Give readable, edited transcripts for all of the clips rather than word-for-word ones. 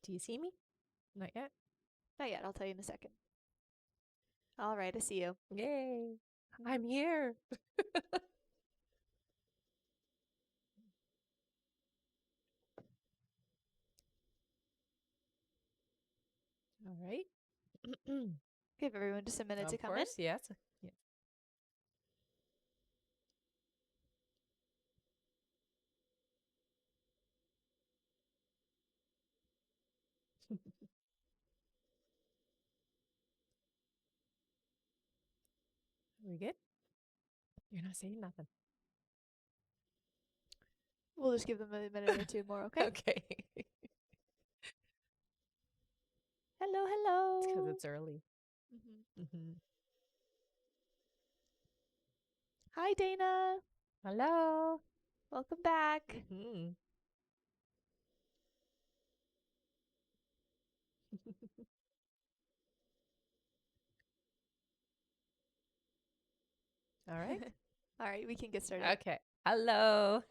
Do you see me? Not yet. Not yet. I'll tell you in a second. All right, I see you. Yay. I'm here. All right. Give everyone just a minute to Of come in. course, yes. Yeah. Are we good? You're not saying nothing. We'll just give them a minute or two more, okay? Okay. Hello, hello. Because it's early. Mm-hmm. Hi, Dana. Hello. Welcome back. All right. All right, we can get started. Okay. Hello.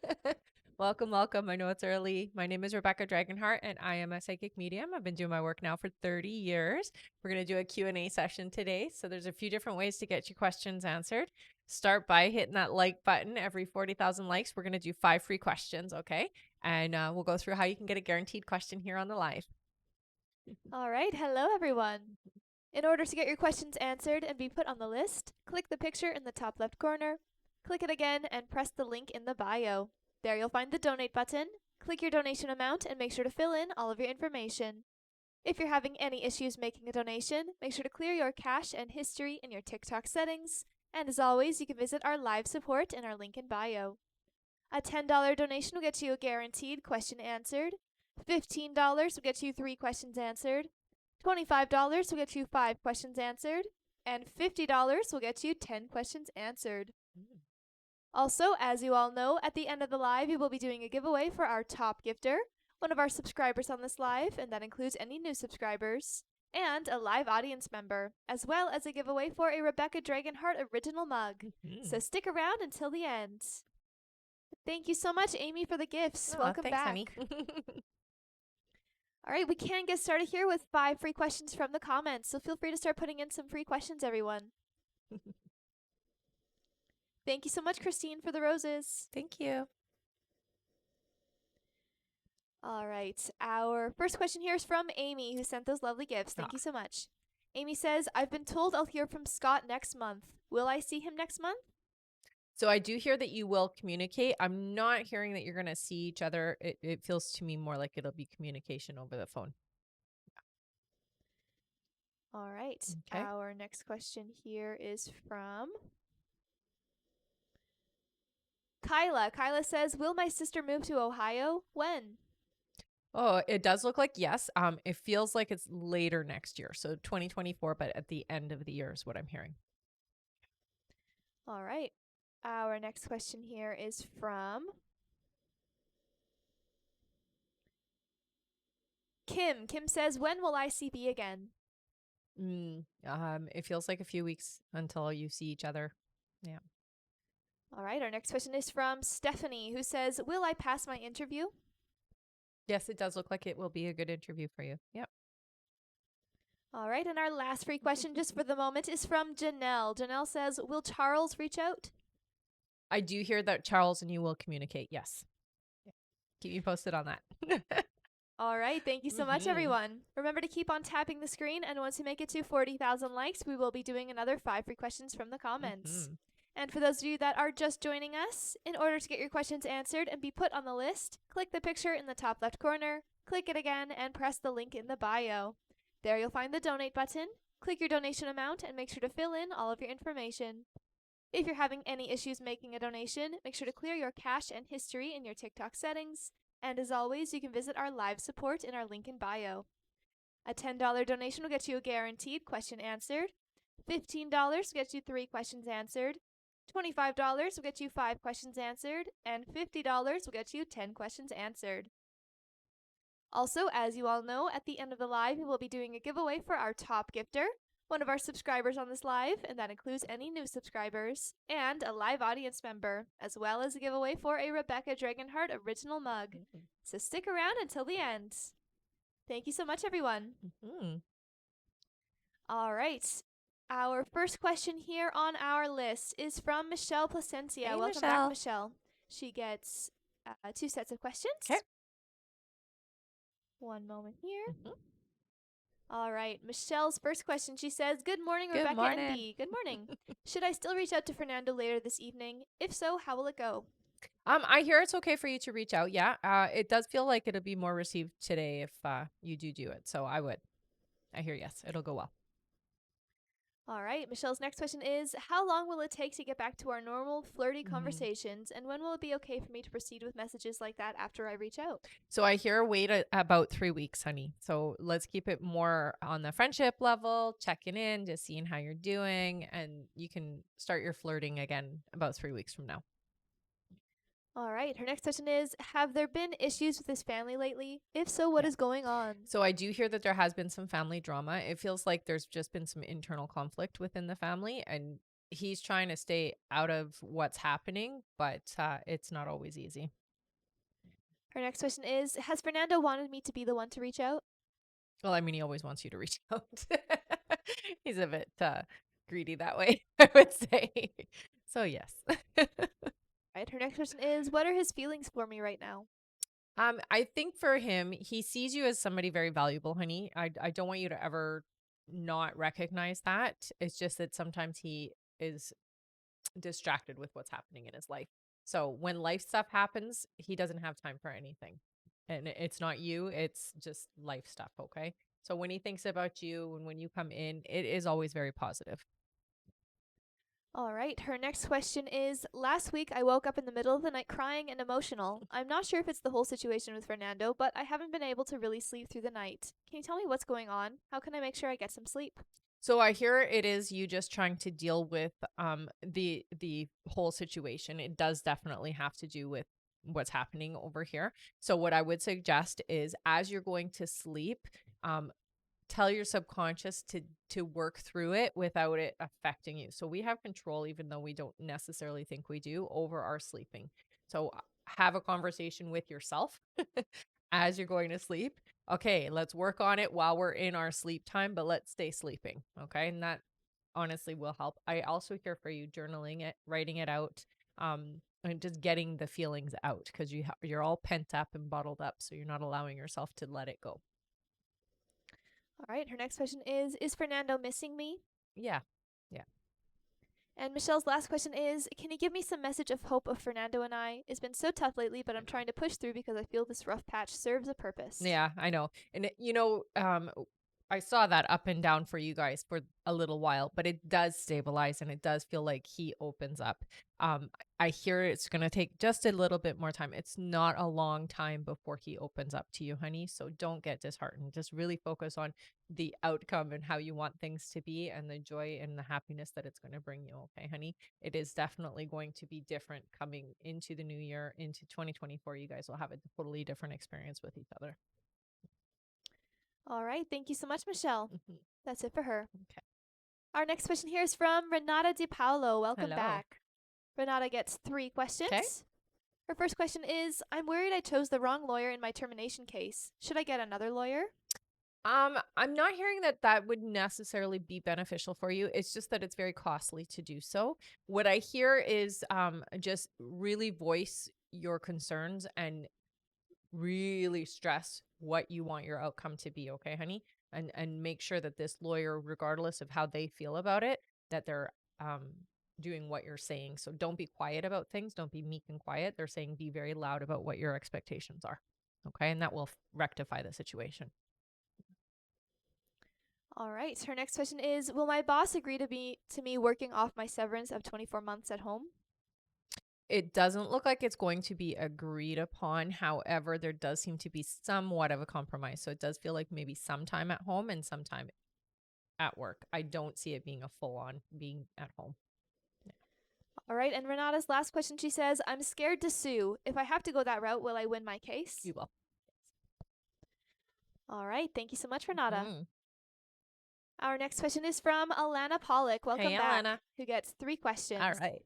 Welcome, welcome. I know it's early. My name is Rebecca Dragonheart, and I am a psychic medium. I've been doing my work now for 30 years. We're going to do a Q&A session today. So there's a few different ways to get your questions answered. Start by hitting that like button. Every 40,000 likes, we're going to do 5 free questions, okay? And we'll go through how you can get a guaranteed question here on the live. All right, hello, everyone. In order to get your questions answered and be put on the list, click the picture in the top left corner, click it again, and press the link in the bio. There you'll find the donate button. Click your donation amount and make sure to fill in all of your information. If you're having any issues making a donation, make sure to clear your cache and history in your TikTok settings. And as always, you can visit our live support in our link in bio. A $10 donation will get you a guaranteed question answered. $15 will get you 3 questions answered. $25 will get you 5 questions answered. And $50 will get you 10 questions answered. Also, as you all know, at the end of the live, we will be doing a giveaway for our top gifter, one of our subscribers on this live, and that includes any new subscribers, and a live audience member, as well as a giveaway for a Rebecca Dragonheart original mug. So stick around until the end. Thank you so much, Amy, for the gifts. Welcome thanks, back. honey. All right, we can get started here with 5 free questions from the comments, so feel free to start putting in some free questions, everyone. Thank you so much, Christine, for the roses. Thank you. All right, our first question here is from Amy, who sent those lovely gifts. Thank you so much. Amy says, I've been told I'll hear from Scott next month. Will I see him next month? So I do hear that you will communicate. I'm not hearing that you're going to see each other. It feels to me more like it'll be communication over the phone. All right. Okay. Our next question here is from Kyla. Kyla says, will my sister move to Ohio? When? Oh, it does look like yes. It feels like it's later next year. So 2024, but at the end of the year is what I'm hearing. All right. Our next question here is from Kim. Kim says, when will I see B again? It feels like a few weeks until you see each other. Yeah. All right. Our next question is from Stephanie, who says, will I pass my interview? Yes, it does look like it will be a good interview for you. Yep. All right. And our last free question just for the moment is from Janelle. Janelle says, will Charles reach out? I do hear that Charles and you will communicate. Yes. Yeah. Keep me posted on that. All right. Thank you so much, everyone. Remember to keep on tapping the screen. And once we make it to 40,000 likes, we will be doing another 5 free questions from the comments. And for those of you that are just joining us, in order to get your questions answered and be put on the list, click the picture in the top left corner, click it again, and press the link in the bio. There you'll find the donate button. Click your donation amount and make sure to fill in all of your information. If you're having any issues making a donation, make sure to clear your cache and history in your TikTok settings. And as always, you can visit our live support in our link in bio. A $10 donation will get you a guaranteed question answered. $15 will get you 3 questions answered. $25 will get you 5 questions answered. And $50 will get you 10 questions answered. Also, as you all know, at the end of the live, we will be doing a giveaway for our top gifter, one of our subscribers on this live, and that includes any new subscribers, and a live audience member, as well as a giveaway for a Rebecca Dragonheart original mug. So stick around until the end. Thank you so much, everyone. Hmm. All right. Our first question here on our list is from Michelle Placencia. Hey, Welcome back, Michelle. Michelle. She gets 2 sets of Okay. questions. One moment here. Hmm. All right. Michelle's first question, she says, Good morning, Good Rebecca and morning. B. Good morning. Should I still reach out to Fernando later this evening? If so, how will it go? I hear it's okay for you to reach out. Yeah. It does feel like it'll be more received today if you do it. So I would. I hear yes. It'll go well. All right. Michelle's next question is How long will it take to get back to our normal flirty Mhm. conversations? And when will it be okay for me to proceed with messages like that after I reach out? So I hear about 3 weeks, honey. So let's keep it more on the friendship level, checking in, just seeing how you're doing, and you can start your flirting again about 3 weeks from now. All right. Her next question is Have there been issues with his family lately? If so, what Yeah. is going on? So I do hear that there has been some family drama. It feels like there's just been some internal conflict within the family, and he's trying to stay out of what's happening, but it's not always easy. Her next question is Has Fernando wanted me to be the one to reach out? Well, I mean, he always wants you to reach out. He's a bit greedy that way, I would say. So yes. Right. Her next question is What are his feelings for me right now? I think for him, he sees you as somebody very valuable, honey. I don't want you to ever not recognize that. It's just that sometimes he is distracted with what's happening in his life. So when life stuff happens, he doesn't have time for anything. And it's not you, it's just life stuff, okay? So when he thinks about you and when you come in, it is always very positive. All right. Her next question is Last week I woke up in the middle of the night crying and emotional. I'm not sure if it's the whole situation with Fernando, but I haven't been able to really sleep through the night. Can you tell me what's going on? How can I make sure I get some sleep? So I hear it is you just trying to deal with the whole situation. It does definitely have to do with what's happening over here. So what I would suggest is as you're going to sleep, um tell your subconscious to work through it without it affecting you. So we have control even though we don't necessarily think we do over our sleeping. So have a conversation with yourself as you're going to sleep. Okay, let's work on it while we're in our sleep time, but let's stay sleeping. Okay? And that honestly will help. I also hear for you journaling it, writing it out, and just getting the feelings out because you're all pent up and bottled up, so you're not allowing yourself to let it go. All right. Her next question is Fernando missing me? Yeah. Yeah. And Michelle's last question is Can you give me some message of hope of Fernando and I? It's been so tough lately, but I I'm know. trying to push through because I feel this rough patch serves a purpose. Yeah, I know. And I saw that up and down for you guys for a little while, but it does stabilize and it does feel like he opens up. I hear it's going to take just a little bit more time. It's not a long time before he opens up to you, honey. So don't get disheartened. Just really focus on the outcome and how you want things to be and the joy and the happiness that it's going to bring you. Okay, honey? It is definitely going to be different coming into the new year, into 2024. You guys will have a totally different experience with each other. All right. Thank you so much, Michelle. Mhm. That's it for her. Okay. Our next question here is from Renata Di Paolo. Welcome Hello. back. Renata gets 3 Okay. questions. Her first question is I'm worried I chose the wrong lawyer in my termination case. Should I get another lawyer? I'm not hearing that that would necessarily be beneficial for you. It's just that it's very costly to do so. What I hear is just really voice your concerns and really stress what you want your outcome to be, okay, honey? And make sure that this lawyer, regardless of how they feel about it, that they're um doing what you're saying. So don't be quiet about things. Don't be meek and quiet. They're saying be very loud about what your expectations are. Okay? And that will rectify the situation. All right. Her next question is Will my boss agree to me working off my severance of 24 months at home? It doesn't look like it's going to be agreed upon. However, there does seem to be somewhat of a compromise. So it does feel like maybe some time at home and some time at work. I don't see it being a full on being at home. Yeah, All right. And Renata's last question she says I'm scared to sue. If I have to go that route, will I win my case? you will. All right. Thank you so much, Renata. Mhm. Our next question is from Alana Pollock. Hey, Welcome back. Alana. Who gets 3 All questions. right.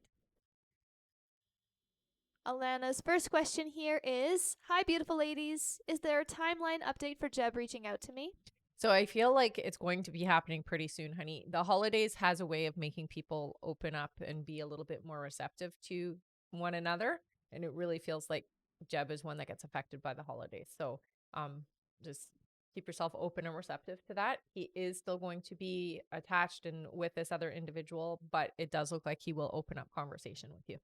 Alana's first question here is, hi, beautiful ladies. Is there a timeline update for Jeb reaching out to me? So I feel like it's going to be happening pretty soon, honey. The holidays has a way of making people open up and be a little bit more receptive to one another. And it really feels like Jeb is one that gets affected by the holidays. So just keep yourself open and receptive to that. He is still going to be attached and with this other individual, but it does look like he will open up conversation with you.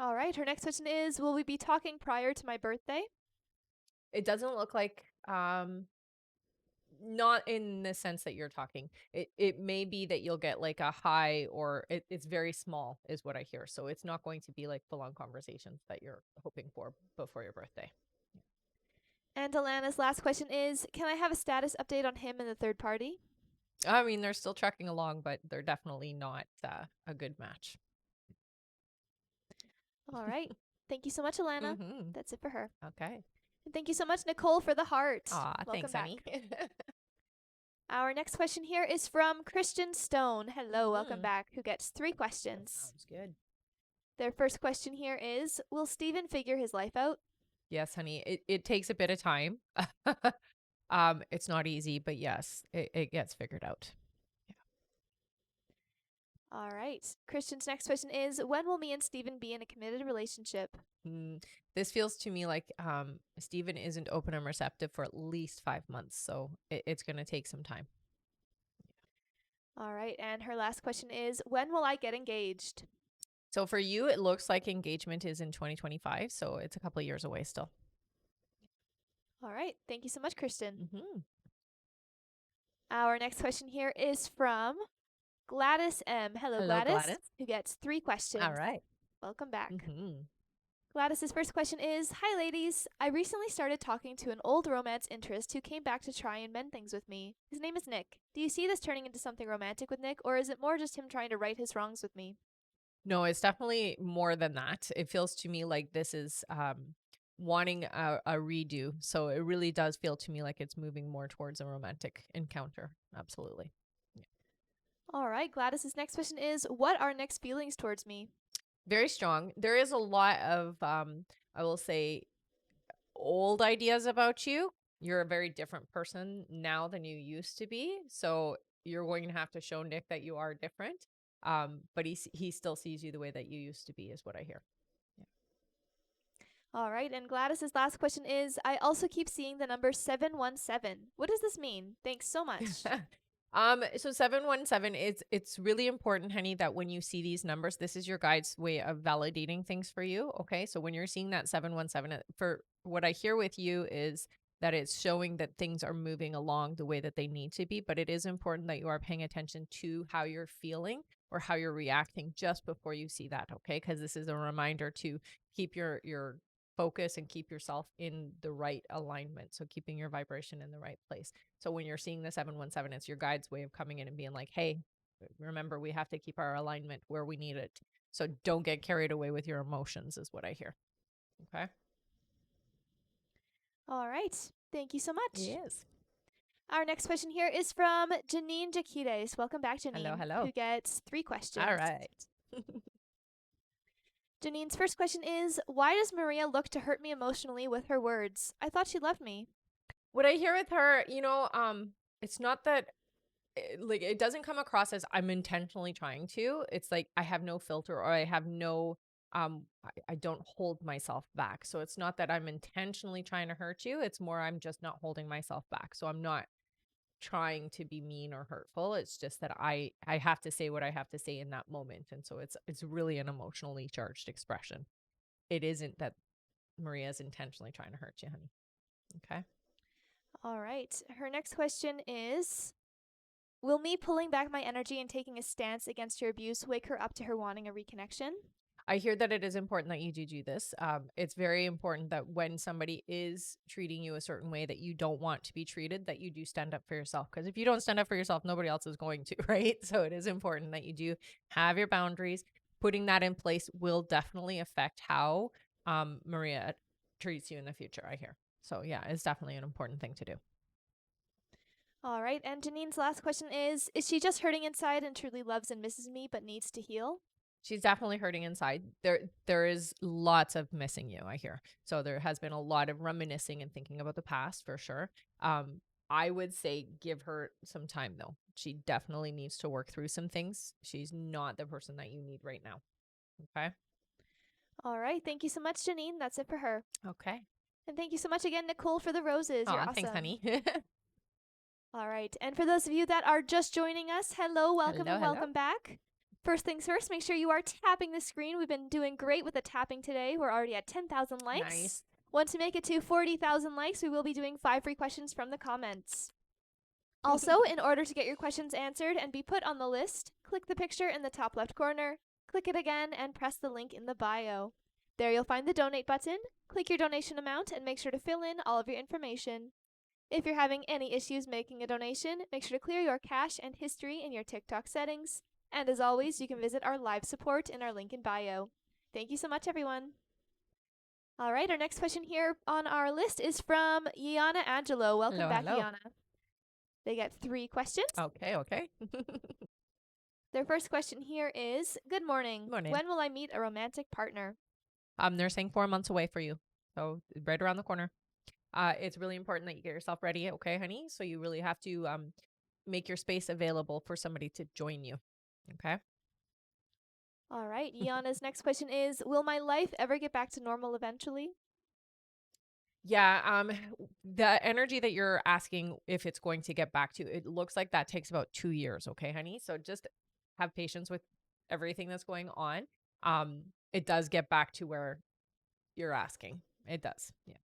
All right. Her next question is, will we be talking prior to my birthday? It doesn't look like not in the sense that you're talking. It may be that you'll get like a high or it's very small is what I hear. So it's not going to be like full on conversations that you're hoping for before your birthday. And Alana's last question is, can I have a status update on him and the third party? I mean, they're still trekking along, but they're definitely not a good match. All right. Thank you so much, Alana. Mm-hmm. That's it for her. Okay. And thank you so much, Nicole, for the heart. Aw, Welcome thanks, back. honey. Our next question here is from Christian Stone. Hello, welcome Mhm. back, who gets 3 questions. Sounds good. Their first question here is, will Steven figure his life out? Yes, honey. It takes a bit of time. It's not easy, but yes, it gets figured out. All right. Christian's next question is, when will me and Steven be in a committed relationship? This feels to me like Stephen isn't open and receptive for at least 5 months, so it's going to take some time. All right. And her last question is, when will I get engaged? So for you, it looks like engagement is in 2025, so it's a couple of years away still. All right. Thank you so much, Kristen. Mm-hmm. Our next question here is from Gladys M. Hello, Gladys, who gets 3 questions. All right. Welcome back. Mm-hmm. Gladys's first question is, hi, ladies. I recently started talking to an old romance interest who came back to try and mend things with me. His name is Nick. Do you see this turning into something romantic with Nick, or is it more just him trying to right his wrongs with me? No, it's definitely more than that. It feels to me like this is wanting a redo. So it really does feel to me like it's moving more towards a romantic encounter. Absolutely. All right, Gladys's next question is, what are Nick's feelings towards me? Very strong. There is a lot of, I will say, old ideas about you. You're a very different person now than you used to be. So you're going to have to show Nick that you are different. But he still sees you the way that you used to be, is what I hear. All right, and Gladys's last question is, I also keep seeing the number 717. What does this mean? Thanks so much. So 717 it's really important, honey, that when you see these numbers, this is your guide's way of validating things for you. Okay. So when you're seeing that 717, for what I hear with you is that it's showing that things are moving along the way that they need to be. But it is important that you are paying attention to how you're feeling or how you're reacting just before you see that. Okay. Because this is a reminder to keep your focus and keep yourself in the right alignment. So keeping your vibration in the right place. So when you're seeing the 717, it's your guide's way of coming in and being like, hey, remember, we have to keep our alignment where we need it. So don't get carried away with your emotions, is what I hear. Okay. All right. Thank you so much. Yes. Our next question here is from Janine Jaquides. Welcome back, Janine. Hello. Who gets 3 questions. All right. Janine's first question is, why does Maria look to hurt me emotionally with her words? I thought she loved me. What I hear with her, it's not that like it doesn't come across as I'm intentionally trying to. It's like I have no filter or I have no I don't hold myself back. So it's not that I'm intentionally trying to hurt you. It's more I'm just not holding myself back. So I'm not trying to be mean or hurtful. It's just that I have to say what I have to say in that moment. And so it's really an emotionally charged expression. It isn't that Maria's intentionally trying to hurt you, honey. Okay. All right. Her next question is, will me pulling back my energy and taking a stance against your abuse wake her up to her wanting a reconnection? I hear that it is important that you do this. It's very important that when somebody is treating you a certain way that you don't want to be treated, that you do stand up for yourself. Because if you don't stand up for yourself, nobody else is going to, right? So it is important that you do have your boundaries. Putting that in place will definitely affect how Maria treats you in the future, I hear. So yeah, it's definitely an important thing to do. All right. And Janine's last question is she just hurting inside and truly loves and misses me but needs to heal? She's definitely hurting inside. There is lots of missing you, I hear. So there has been a lot of reminiscing and thinking about the past for sure. I would say give her some time though. She definitely needs to work through some things. She's not the person that you need right now. Okay? All right. Thank you so much, Janine. That's it for her. Okay. And thank you so much again, Nicole, for the roses. You're Aw, thanks, awesome. honey. All right. And for those of you that are just joining us, hello, welcome, Hello, and hello. welcome back. First things first, make sure you are tapping the screen. We've been doing great with the tapping today. We're already at 10,000 likes. Nice. Want to make it to 40,000 likes, we will be doing 5 free questions from the comments. Also, in order to get your questions answered and be put on the list, click the picture in the top left corner, click it again, and press the link in the bio. There you'll find the donate button. Click your donation amount and make sure to fill in all of your information. If you're having any issues making a donation, make sure to clear your cache and history in your TikTok settings. And as always, you can visit our live support in our link in bio. Thank you so much, everyone. All right, our next question here on our list is from Yana Angelo. Welcome Hello, back, hello. Yana. They get 3 questions. Okay, okay. Their first question here is, good morning. Morning. When will I meet a romantic partner? They're saying 4 months away for you. So right around the corner. It's really important that you get yourself ready, okay, honey? So you really have to make your space available for somebody to join you. Okay? All right, Yana's next question is, will my life ever get back to normal eventually? Yeah, the energy that you're asking if it's going to get back to, it looks like that takes about 2 years, okay, honey? So just have patience with everything that's going on. It does get back to where you're asking. It does. Yeah.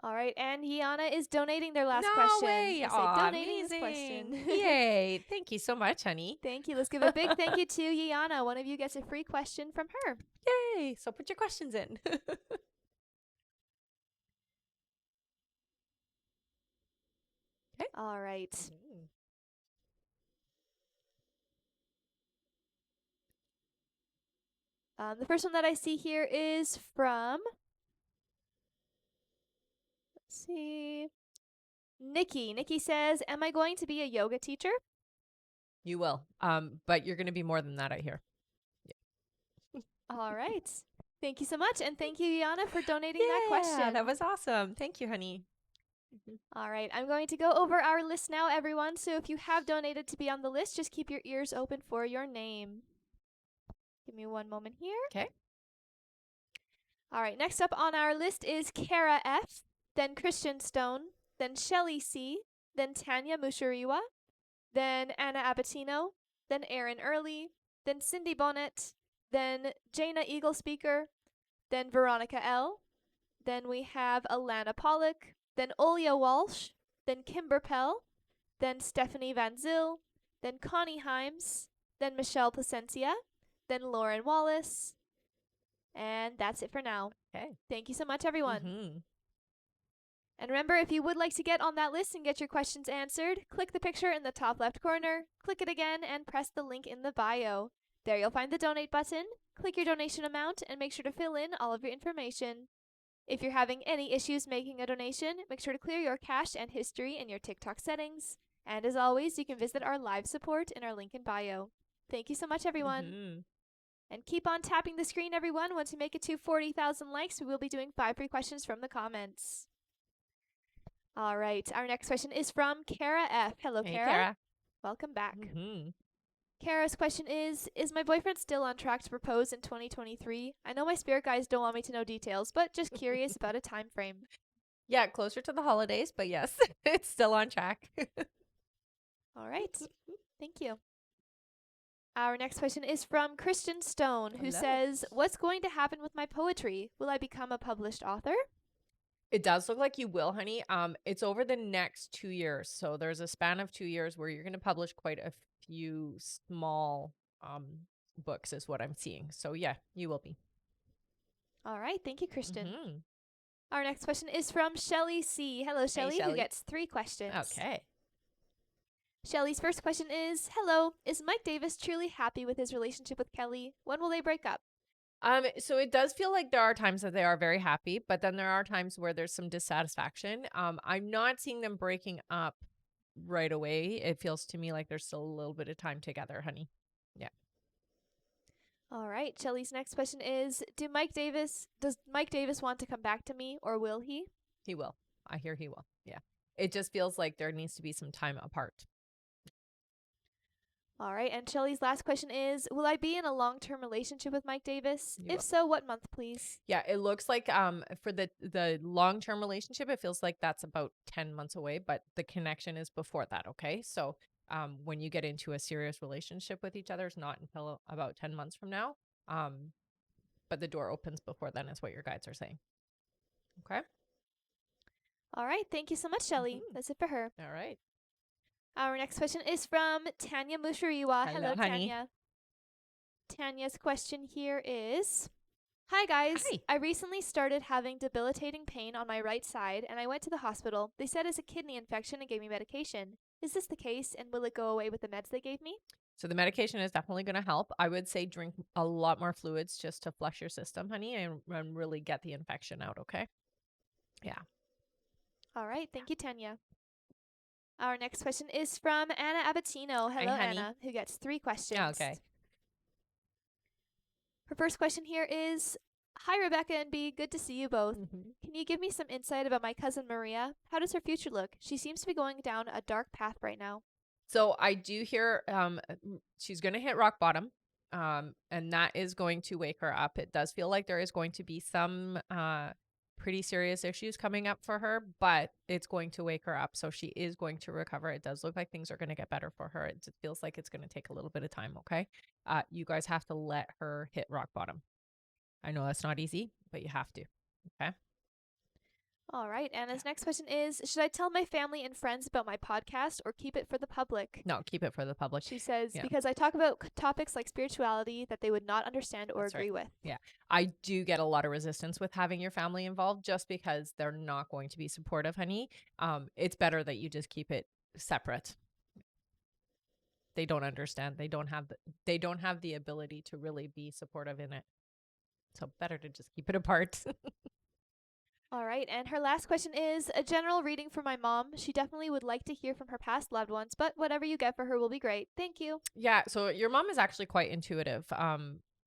All right, and Yana is donating their last No question. way. They say Aw, donating this amazing. question. Yay. Thank you so much, honey. Thank you. Let's give a big thank you to Yana. One of you gets a free question from her. Yay. So put your questions in. Okay. All right. The first one that I see here is from, let's see, Nikki. Nikki says, am I going to be a yoga teacher? You will. But you're going to be more than that, I hear. All right. Thank you so much. And thank you, Yana, for donating that Yeah, question. that was awesome. Thank you, honey. All right. I'm going to go over our list now, everyone. So if you have donated to be on the list, just keep your ears open for your name. Give me one moment here. Okay. All right. Next up on our list is Kara F., then Christian Stone, then Shelly C., then Tanya Mushariwa, then Anna Abatino, then Aaron Early, then Cindy Bonnet, then Jaina Eagle Speaker, then Veronica L., then we have Alana Pollock, then Olia Walsh, then Kimber Pell, then Stephanie Van Zyl, then Connie Himes, then Michelle Placencia, then Lauren Wallace, and that's it for now. Okay. Thank you so much, everyone. Mm-hmm. And remember, if you would like to get on that list and get your questions answered, click the picture in the top left corner, click it again, and press the link in the bio. There you'll find the donate button, click your donation amount, and make sure to fill in all of your information. If you're having any issues making a donation, make sure to clear your cache and history in your TikTok settings. And as always, you can visit our live support in our link in bio. Thank you so much, everyone. Mm-hmm. And keep on tapping the screen, everyone. Once we make it to 40,000 likes, we will be doing 5 free questions from the comments. All right. Our next question is from Kara F. Hello, Hey, Kara. Kara. Welcome back. Mm-hmm. Kara's question is my boyfriend still on track to propose in 2023? I know my spirit guides don't want me to know details, but just curious about a time frame. Yeah, closer to the holidays, but yes, it's still on track. All right. Thank you. Our next question is from Christian Stone, who Hello. says, what's going to happen with my poetry? Will I become a published author? It does look like you will, honey. It's over the next 2 years. So there's a span of 2 years where you're going to publish quite a few small books is what I'm seeing. So yeah, you will be. All right. Thank you, Christian. Mm-hmm. Our next question is from Shelly C. Hello, Shelly, who Shelley. gets 3 questions. Okay. Shelly's first question is, hello, is Mike Davis truly happy with his relationship with Kelly? When will they break up? So it does feel like there are times that they are very happy, but then there are times where there's some dissatisfaction. I'm not seeing them breaking up right away. It feels to me like there's still a little bit of time together, honey. Yeah. All right. Shelly's next question is, does Mike Davis want to come back to me, or will he? He will. I hear he will. Yeah. It just feels like there needs to be some time apart. All right. And Shelly's last question is, will I be in a long-term relationship with Mike Davis? You If will. so, what month, please? Yeah, it looks like for the long-term relationship, it feels like that's about 10 months away, but the connection is before that, okay? So, when you get into a serious relationship with each other, it's not until about 10 months from now. Um, but the door opens before then is what your guides are saying. Okay? All right. Thank you so much, Shelly. Mhm. That's it for her. All right. Our next question is from Tanya Mushariwa. Hello, Hello, honey. Tanya. Tanya's question here is, hi guys, Hi. I recently started having debilitating pain on my right side and I went to the hospital. They said it's a kidney infection and gave me medication. Is this the case and will it go away with the meds they gave me? So the medication is definitely going to help. I would say drink a lot more fluids just to flush your system, honey, and really get the infection out, okay? Yeah. All right, thank you, Tanya. Our next question is from Anna Abatino. Hi, Hello, honey. Anna, who gets 3 Yeah, questions. okay. Her first question here is, hi, Rebecca and B. Good to see you both. Mhm. Can you give me some insight about my cousin Maria? How does her future look? She seems to be going down a dark path right now. So I do hear she's going to hit rock bottom. And that is going to wake her up. It does feel like there is going to be some pretty serious issues coming up for her, but it's going to wake her up. So she is going to recover. It does look like things are going to get better for her. It just feels like it's going to take a little bit of time, okay? You guys have to let her hit rock bottom. I know that's not easy, but you have to. Okay? All right, Anna's next question is, should I tell my family and friends about my podcast or keep it for the public? No, keep it for the public. She says, Yeah. because I talk about topics like spirituality that they would not understand or That's right. agree with. Yeah. I do get a lot of resistance with having your family involved just because they're not going to be supportive, honey. It's better that you just keep it separate. They don't understand. They don't have the ability to really be supportive in it. So better to just keep it apart. All right, and her last question is a general reading for my mom. She definitely would like to hear from her past loved ones, but whatever you get for her will be great. Thank you. Yeah, so your mom is actually quite intuitive.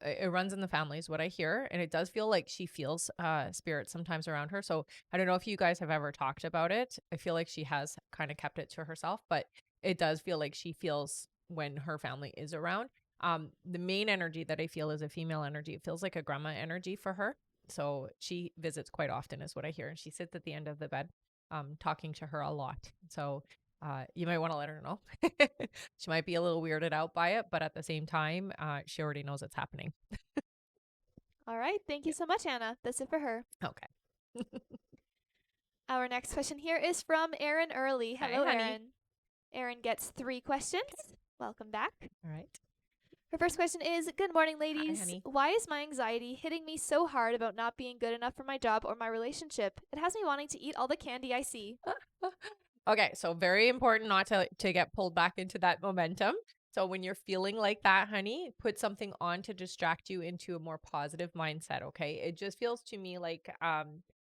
It runs in the family is what I hear, and it does feel like she feels spirit sometimes around her. So I don't know if you guys have ever talked about it. I feel like she has kind of kept it to herself, but it does feel like she feels when her family is around. The main energy that I feel is a female energy. It feels like a grandma energy for her. So she visits quite often, is what I hear, and she sits at the end of the bed, talking to her a lot. So you might want to let her know. She might be a little weirded out by it, but at the same time, she already knows it's happening. All right, thank you so much, Anna. That's it for her. Okay. Our next question here is from Erin Early. Hi, Hello, honey. Erin. Erin gets 3 questions. Welcome back. All right. Her first question is, good morning, Hi, ladies. honey. Why is my anxiety hitting me so hard about not being good enough for my job or my relationship? It has me wanting to eat all the candy I see. Okay, so very important not to get pulled back into that momentum. So when you're feeling like that, honey, put something on to distract you into a more positive mindset, okay? It just feels to me like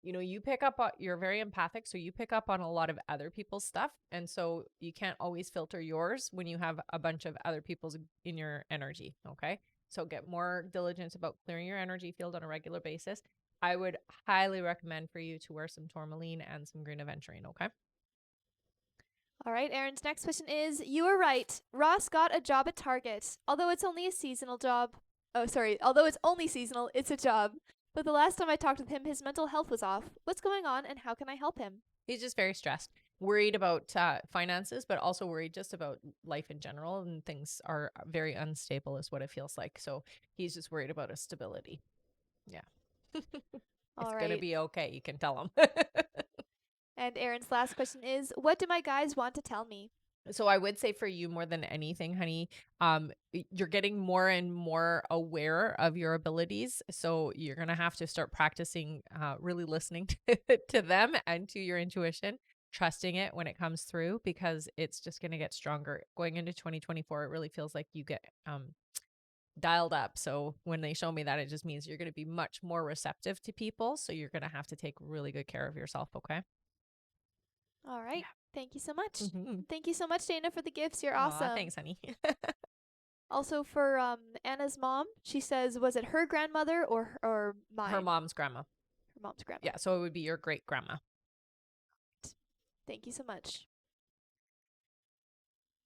you pick up on, you're very empathic, so you pick up on a lot of other people's stuff, and so you can't always filter yours when you have a bunch of other people's in your energy, okay? So get more diligent about clearing your energy field on a regular basis. I would highly recommend for you to wear some tourmaline and some green aventurine, okay? All right, Erin's next question is, you were right. Ross got a job at Target. Although it's only a seasonal job. Oh, sorry. Although it's only seasonal, it's a job. But the last time I talked with him, his mental health was off. What's going on and how can I help him? He's just very stressed, worried about finances, but also worried just about life in general. And things are very unstable, is what it feels like. So he's just worried about his stability. Yeah. All It's going to right. be okay. You can tell him. And Erin's last question is, what do my guys want to tell me? So I would say for you more than anything, honey, you're getting more and more aware of your abilities. So you're going to have to start practicing really listening to them and to your intuition, trusting it when it comes through because it's just going to get stronger. Going into 2024, it really feels like you get dialed up. So when they show me that, it just means you're going to be much more receptive to people. So you're going to have to take really good care of yourself. Okay. All right. Thank you so much. Mm-hmm. Thank you so much, Dana, for the gifts. You're Aw, awesome. thanks, honey. Also for Anna's mom, she says, was it her grandmother or mine? Her mom's grandma. Her mom's grandma. Yeah, so it would be your great grandma. Thank you so much.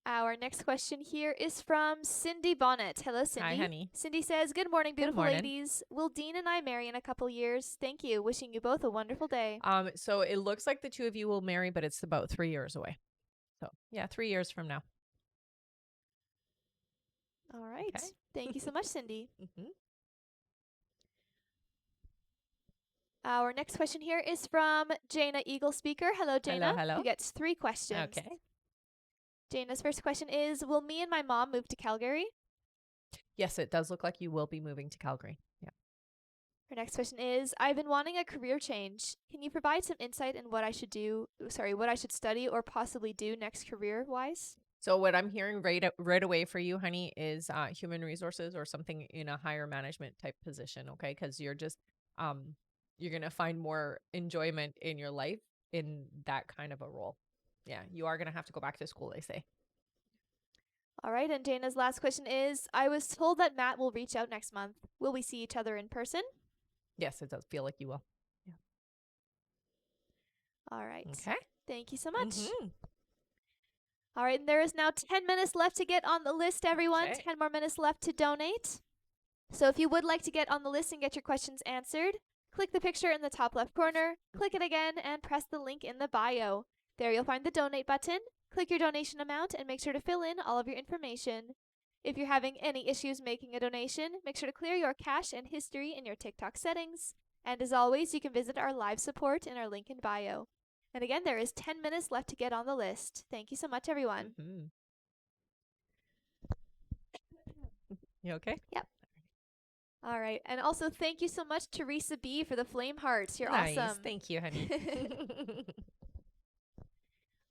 Our next question here is from Cindy Bonnet. Hello, Cindy. Hi, honey. Cindy says, good morning, beautiful morning. ladies. Will Dean and I marry in a couple years? Thank you. Wishing you both a wonderful day. So it looks like the two of you will marry, but it's about 3 years away. So yeah, 3 years from now. All right. Okay. Thank you so much, Cindy. Mm-hmm. Our next question here is from Jaina Eagle Speaker. Hello, Jaina. Hello. Who gets 3 questions. Okay. Jaina's first question is, will me and my mom move to Calgary? Yes, it does look like you will be moving to Calgary. Yeah. Her next question is, I've been wanting a career change. Can you provide some insight in what I should study or possibly do next career-wise? So what I'm hearing right away for you, honey, is human resources or something in a higher management type position, okay? Because you're just you're going to find more enjoyment in your life in that kind of a role. Yeah, you are going to have to go back to school, they say. All right, and Jaina's last question is, I was told that Matt will reach out next month. Will we see each other in person? Yes, it does feel like you will. Yeah. All right. Okay. Thank you so much. Mm-hmm. All right, and there is now 10 minutes left to get on the list, everyone. Okay. 10 more minutes left to donate. So if you would like to get on the list and get your questions answered, click the picture in the top left corner, click it again, and press the link in the bio. There you'll find the donate button. Click your donation amount and make sure to fill in all of your information. If you're having any issues making a donation, make sure to clear your cache and history in your TikTok settings. And as always, you can visit our live support in our link in bio. And again, there is 10 minutes left to get on the list. Thank you so much, everyone. Mm-hmm. You okay? Yep. All right. And also, thank you so much, Teresa B., for the flame hearts. You're nice. awesome. Thank you, honey.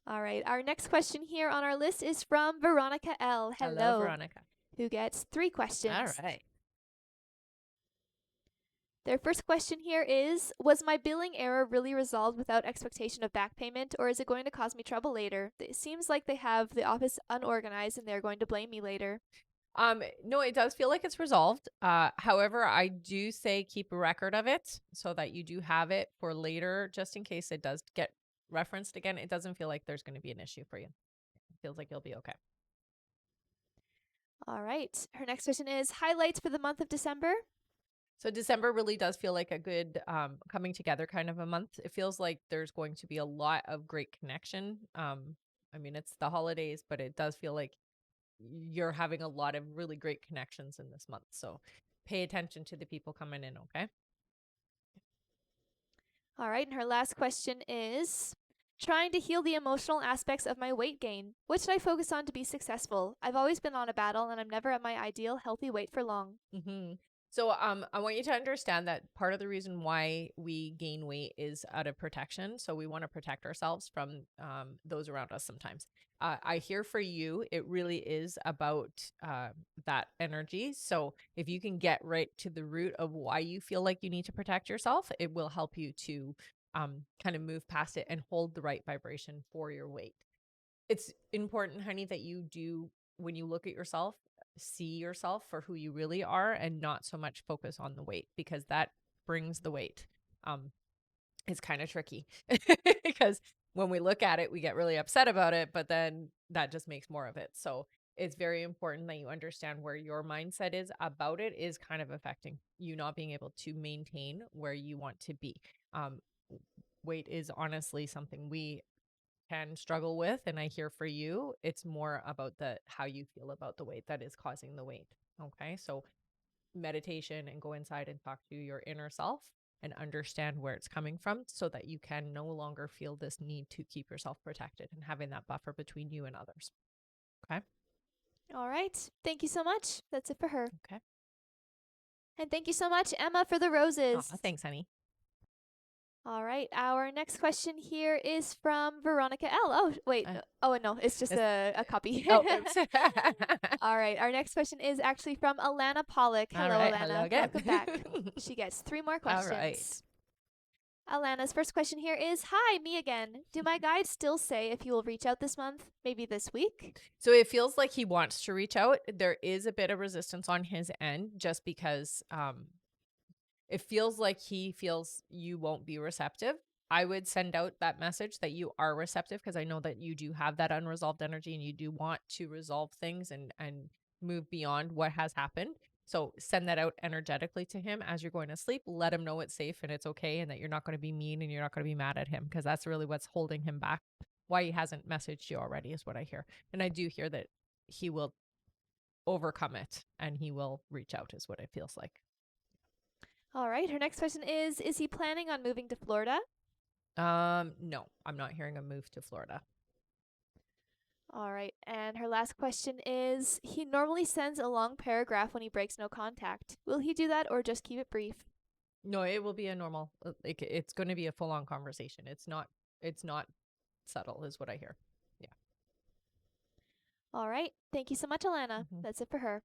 All right. Our next question here on our list is from Veronica L. Hello, Veronica. Who gets 3 questions. All right. Their first question here is, was my billing error really resolved without expectation of back payment, or is it going to cause me trouble later? It seems like they have the office unorganized and they're going to blame me later. No, it does feel like it's resolved. However, I do say keep a record of it so that you do have it for later, just in case it does get referenced again. It doesn't feel like there's going to be an issue for you. It feels like you'll be okay. All right. Her next question is, highlights for the month of December? So December really does feel like a good coming together kind of a month. It feels like there's going to be a lot of great connection. I mean, it's the holidays, but it does feel like you're having a lot of really great connections in this month. So pay attention to the people coming in, okay? All right. And her last question is, trying to heal the emotional aspects of my weight gain. What should I focus on to be successful? I've always been on a battle and I'm never at my ideal healthy weight for long. Mm-hmm. So I want you to understand that part of the reason why we gain weight is out of protection. So we want to protect ourselves from those around us sometimes. I hear for you, it really is about that energy. So if you can get right to the root of why you feel like you need to protect yourself, it will help you to kind of move past it and hold the right vibration for your weight. It's important, honey, that you do, when you look at yourself, see yourself for who you really are and not so much focus on the weight, because that brings the weight. It's kind of tricky because when we look at it, we get really upset about it, but then that just makes more of it. So it's very important that you understand where your mindset is about it is kind of affecting you not being able to maintain where you want to be. Weight is honestly something we can struggle with, and I hear for you, it's more about the how you feel about the weight that is causing the weight. Okay, so meditation and go inside and talk to your inner self and understand where it's coming from so that you can no longer feel this need to keep yourself protected and having that buffer between you and others. Okay. All right. Thank you so much. That's it for her. Okay. And thank you so much, Emma, for the roses. Aw, thanks, honey. All right. Our next question here is from Veronica L. Oh, wait. Oh, no. It's just a copy. Oh, oops. All right. Our next question is actually from Alana Pollock. Hello, right, Alana. hello again. Welcome back. She gets 3 more questions. All right. Alana's first question here is, hi, me again. Do my guides still say if you will reach out this month, maybe this week? So it feels like he wants to reach out. There is a bit of resistance on his end just because it feels like he feels you won't be receptive. I would send out that message that you are receptive because I know that you do have that unresolved energy and you do want to resolve things and move beyond what has happened. So send that out energetically to him as you're going to sleep. Let him know it's safe and it's okay and that you're not going to be mean and you're not going to be mad at him because that's really what's holding him back. Why he hasn't messaged you already is what I hear. And I do hear that he will overcome it and he will reach out is what it feels like. All right. Her next question is he planning on moving to Florida? No, I'm not hearing a move to Florida. All right. And her last question is, he normally sends a long paragraph when he breaks no contact. Will he do that or just keep it brief? No, it will be a normal, like it's going to be a full on conversation. It's not subtle is what I hear. Yeah. All right. Thank you so much, Alana. Mhm. That's it for her.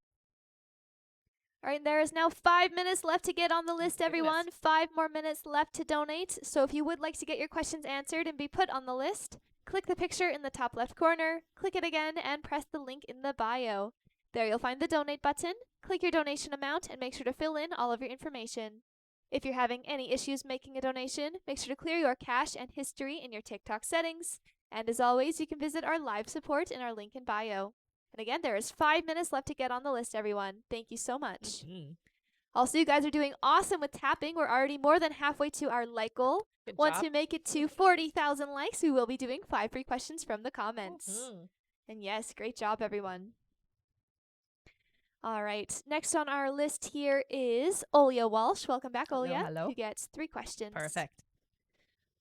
All right, there is now 5 minutes left to get on the list, everyone. Goodness. 5 more minutes left to donate. So if you would like to get your questions answered and be put on the list, click the picture in the top left corner, click it again, and press the link in the bio. There you'll find the donate button. Click your donation amount and make sure to fill in all of your information. If you're having any issues making a donation, make sure to clear your cache and history in your TikTok settings. And as always, you can visit our live support in our link in bio. And again, there is 5 minutes left to get on the list, everyone. Thank you so much. Mm-hmm. Also, you guys are doing awesome with tapping. We're already more than halfway to our like goal. Good Once job. we make it to 40,000 likes, we will be doing 5 free questions from the comments. Mm-hmm. And yes, great job, everyone. All right, next on our list here is Olya Walsh. Welcome back, Olya. Hello. Who gets 3 questions. Perfect.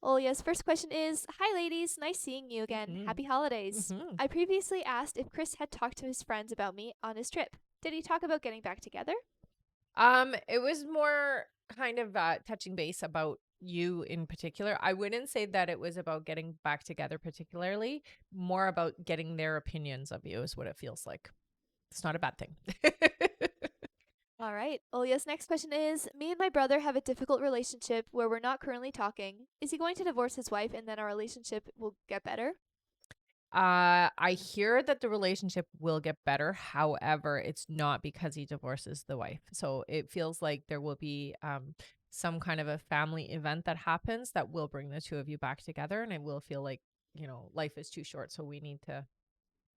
Olya's first question is, hi ladies, nice seeing you again. Mhm. Happy holidays. Mhm. I previously asked if Chris had talked to his friends about me on his trip. Did he talk about getting back together? It was more kind of touching base about you in particular. I wouldn't say that it was about getting back together particularly, more about getting their opinions of you is what it feels like. It's not a bad thing. All right. Olya's next question is, me and my brother have a difficult relationship where we're not currently talking. Is he going to divorce his wife and then our relationship will get better? I hear that the relationship will get better. However, it's not because he divorces the wife. So it feels like there will be some kind of a family event that happens that will bring the two of you back together, and it will feel like, life is too short, so we need to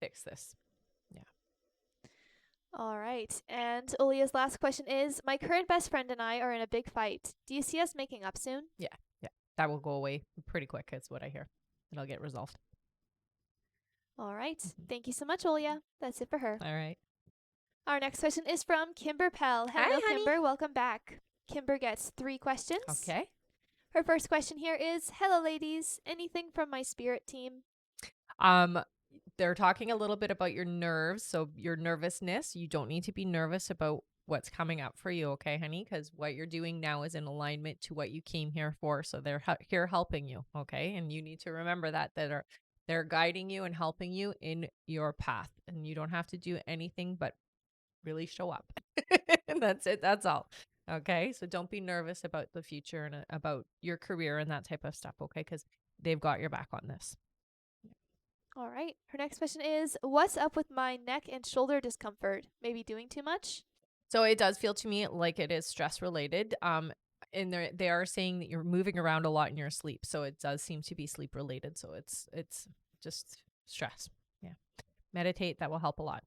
fix this. Yeah. All right. And Olya's last question is, my current best friend and I are in a big fight. Do you see us making up soon? Yeah. Yeah. That will go away pretty quick, is what I hear. It'll get resolved. All right. Mhm. Thank you so much, Olya. That's it for her. All right. Our next question is from Kimber Pell. Hi, Hello, honey. Kimber. Welcome back. Kimber gets 3 questions. Okay. Her first question here is, hello, ladies. Anything from my spirit team? They're talking a little bit about your nerves, so your nervousness. You don't need to be nervous about what's coming up for you, okay, honey? Because what you're doing now is in alignment to what you came here for. So they're here helping you, okay? And you need to remember that they're guiding you and helping you in your path, and you don't have to do anything but really show up. And that's it. That's all. Okay. So don't be nervous about the future and about your career and that type of stuff, okay? Because they've got your back on this. All right. Her next question is, what's up with my neck and shoulder discomfort? Maybe doing too much? So it does feel to me like it is stress related. And they are saying that you're moving around a lot in your sleep, so it does seem to be sleep related. So it's just stress. Yeah, meditate. That will help a lot.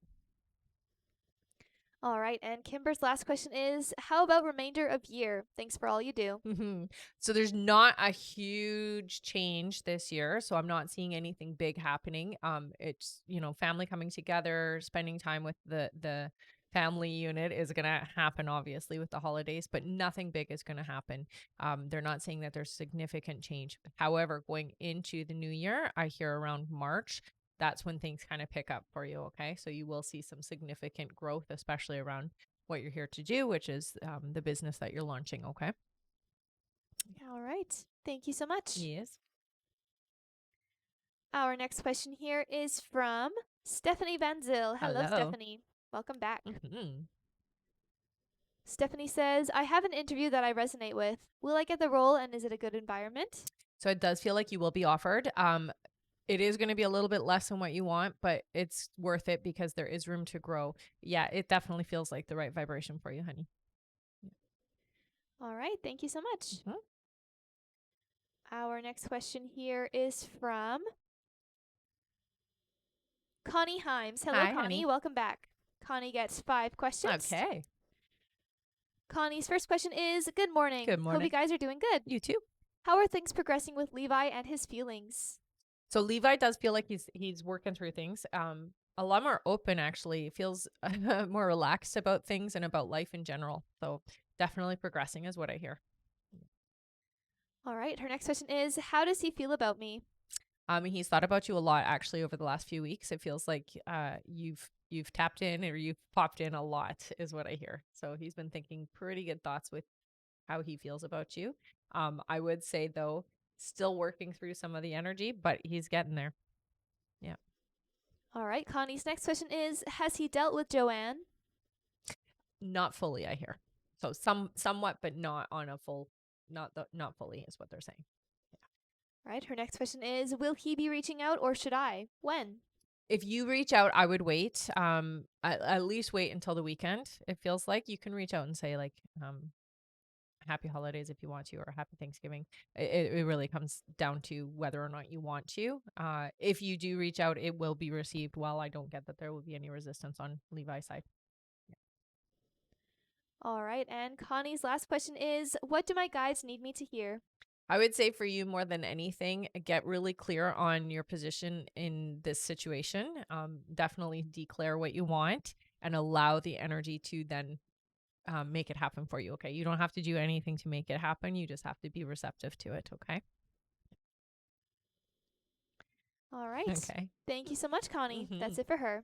All right. And Kimber's last question is, how about remainder of year? Thanks for all you do. So there's not a huge change this year. So I'm not seeing anything big happening. It's family coming together, spending time with the family unit is gonna happen obviously with the holidays, but nothing big is gonna happen. They're not saying that there's significant change. However, going into the new year, I hear around March, that's when things kind of pick up for you. Okay. So you will see some significant growth, especially around what you're here to do, which is the business that you're launching. Okay. All right. Thank you so much. Yes. Our next question here is from Stephanie Van Zyl. Hello, Hello. Stephanie. Welcome back. Mhm. Stephanie says, I have an interview that I resonate with. Will I get the role and is it a good environment? So it does feel like you will be offered. It is going to be a little bit less than what you want, but it's worth it because there is room to grow. Yeah, it definitely feels like the right vibration for you, honey. All right. Thank you so much. Mhm. Our next question here is from Connie Himes. Hello, Hi, Connie. honey. Welcome back. Connie gets 5 questions. Okay. Connie's first question is, good morning. Good Hope morning. you guys are doing good. You too. How are things progressing with Levi and his feelings? So Levi does feel like he's working through things. A lot more open actually. Feels more relaxed about things and about life in general. So definitely progressing is what I hear. All right. Her next question is, how does he feel about me? He's thought about you a lot actually over the last few weeks. It feels like you've tapped in or you've popped in a lot is what I hear. So he's been thinking pretty good thoughts with how he feels about you. I would say though, still working through some of the energy, but he's getting there. Yeah. All right. Connie's next question is, has he dealt with Joanne? Not fully, I hear. So somewhat, but not on a full, not fully is what they're saying. All right. Her next question is, will he be reaching out or should I? When? If you reach out, I would wait. At least wait until the weekend. It feels like you can reach out and say like, happy holidays if you want to, or happy Thanksgiving. It really comes down to whether or not you want to. If you do reach out, it will be received well. I don't get that there will be any resistance on Levi's side. All right. And Connie's last question is, what do my guides need me to hear? I would say for you more than anything, get really clear on your position in this situation. Definitely declare what you want and allow the energy to then make it happen for you. Okay. You don't have to do anything to make it happen. You just have to be receptive to it. Okay. All right. Okay. Thank you so much, Connie. Mm-hmm. That's it for her.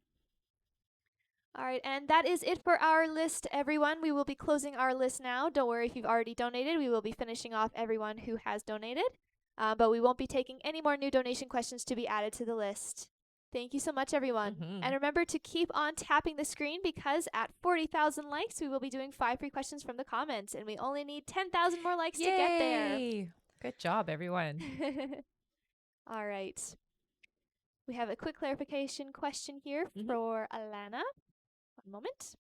All right, and that is it for our list, everyone. We will be closing our list now. Don't worry if you've already donated. We will be finishing off everyone who has donated, but we won't be taking any more new donation questions to be added to the list. Thank you so much, everyone. Mm-hmm. And remember to keep on tapping the screen because at 40,000 likes, we will be doing 5 free questions from the comments, and we only need 10,000 more likes to get there. Good job, everyone. All right. We have a quick clarification question here for Alana. One moment.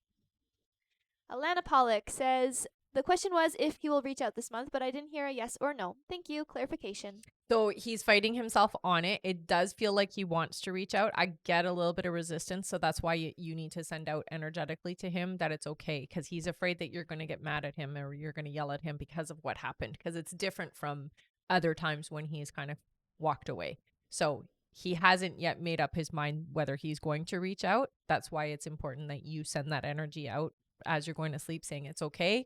Alana Pollock says, the question was if he will reach out this month, but I didn't hear a yes or no. Thank you. Clarification. So he's fighting himself on it. It does feel like he wants to reach out. I get a little bit of resistance. So that's why you need to send out energetically to him that it's okay, because he's afraid that you're going to get mad at him or you're going to yell at him because of what happened, because it's different from other times when he's kind of walked away. So he hasn't yet made up his mind whether he's going to reach out. That's why it's important that you send that energy out as you're going to sleep saying, it's okay.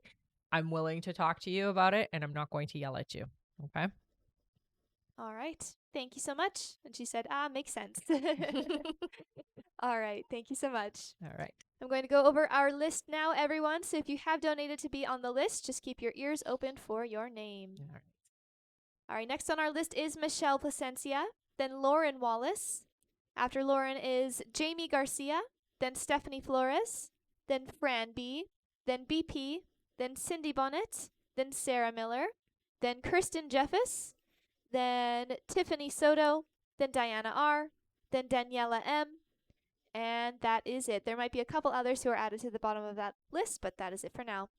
I'm willing to talk to you about it and I'm not going to yell at you. Okay. All right. Thank you so much. And she said, makes sense. All right. Thank you so much. All right. I'm going to go over our list now, everyone. So if you have donated to be on the list, just keep your ears open for your name. All right. All right. Next on our list is Michelle Placencia, then Lauren Wallace. After Lauren is Jamie Garcia, then Stephanie Flores, then Fran B, then BP, then Cindy Bonnet, then Sarah Miller, then Kirsten Jeffus, then Tiffany Soto, then Diana R, then Daniela M, and that is it. There might be a couple others who are added to the bottom of that list, but that is it for now.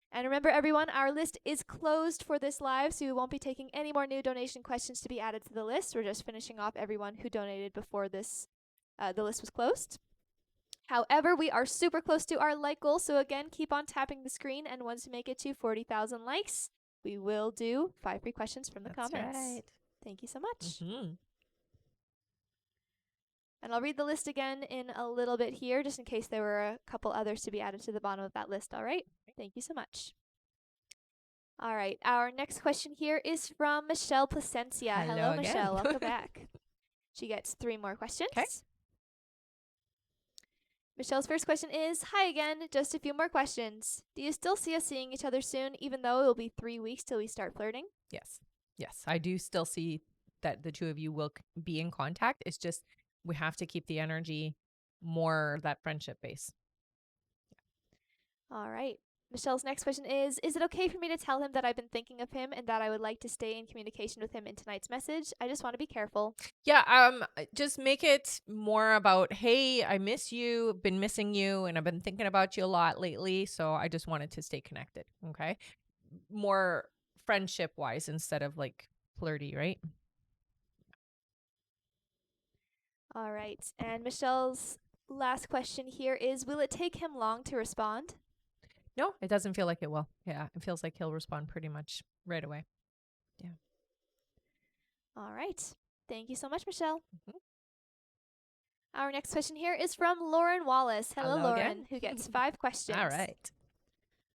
And remember, everyone, our list is closed for this live, so we won't be taking any more new donation questions to be added to the list. We're just finishing off everyone who donated before this the list was closed. However, we are super close to our like goal, so again, keep on tapping the screen, and once we make it to 40,000 likes, we will do 5 free questions from the comments. Right. Thank you so much. Mm-hmm. And I'll read the list again in a little bit here, just in case there were a couple others to be added to the bottom of that list, all right? Thank you so much. All right, our next question here is from Michelle Placencia. Hello again. Michelle. Welcome back. She gets 3 more questions. Okay. Michelle's first question is, hi again, just a few more questions. Do you still see us seeing each other soon, even though it will be 3 weeks till we start flirting? Yes. Yes. I do still see that the two of you will be in contact. It's just we have to keep the energy more that friendship base. All right. Michelle's next question is it okay for me to tell him that I've been thinking of him and that I would like to stay in communication with him in tonight's message? I just want to be careful. Yeah, just make it more about, hey, I miss you, been missing you, and I've been thinking about you a lot lately. So I just wanted to stay connected. Okay. More friendship wise instead of like flirty, right? All right. And Michelle's last question here is will it take him long to respond? No, it doesn't feel like it will. Yeah, it feels like he'll respond pretty much right away. Yeah. All right. Thank you so much, Michelle. Mhm. Our next question here is from Lauren Wallace. Hello, Hello Lauren, again. who gets 5 All questions. right.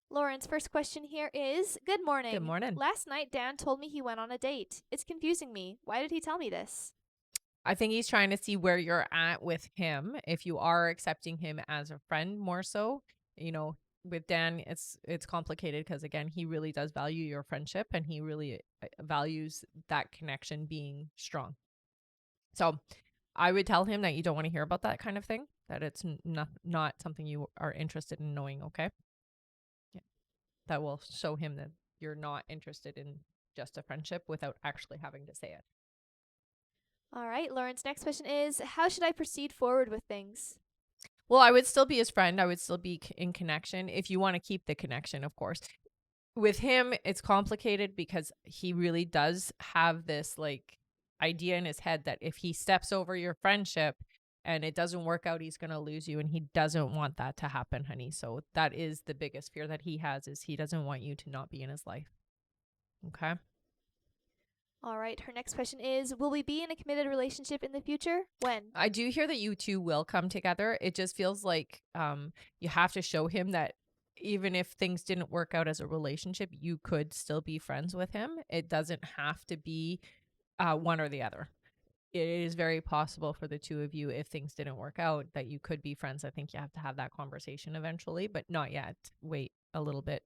Lauren's first question here is good Good morning. morning. Last night, Dan told me he went on a date. It's confusing me. Why did he tell me this? I think he's trying to see where you're at with him. If you are accepting him as a friend more so, you know, with Dan, it's complicated because again, he really does value your friendship and he really values that connection being strong. So, I would tell him that you don't want to hear about that kind of thing, that it's not something you are interested in knowing, okay? Yeah. That will show him that you're not interested in just a friendship without actually having to say it. All right, Lauren's next question is how should I proceed forward with things? Well, I would still be his friend. I would still be in connection if you want to keep the connection, of course. With him, it's complicated because he really does have this like idea in his head that if he steps over your friendship and it doesn't work out, he's going to lose you. And he doesn't want that to happen, honey. So that is the biggest fear that he has is he doesn't want you to not be in his life. Okay. All right, her next question is will we be in a committed relationship in the future? When? I do hear that you two will come together. It just feels like you have to show him that even if things didn't work out as a relationship, you could still be friends with him. It doesn't have to be one or the other. It is very possible for the two of you, if things didn't work out, that you could be friends. I think you have to have that conversation eventually, but not yet. Wait a little bit.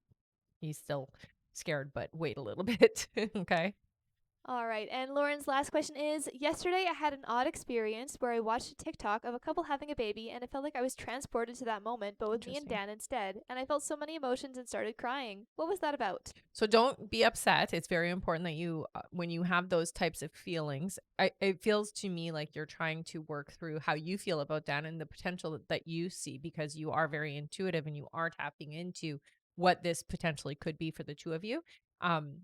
He's still scared, but wait a little bit. Okay. All right, and Lauren's last question is yesterday I had an odd experience where I watched a TikTok of a couple having a baby and it felt like I was transported to that moment, but with me and Interesting. Dan instead, and I felt so many emotions and started crying. What was that about? So don't be upset. It's very important that you, when you have those types of feelings, it feels to me like you're trying to work through how you feel about Dan and the potential that you see because you are very intuitive and you are tapping into what this potentially could be for the two of you. Um,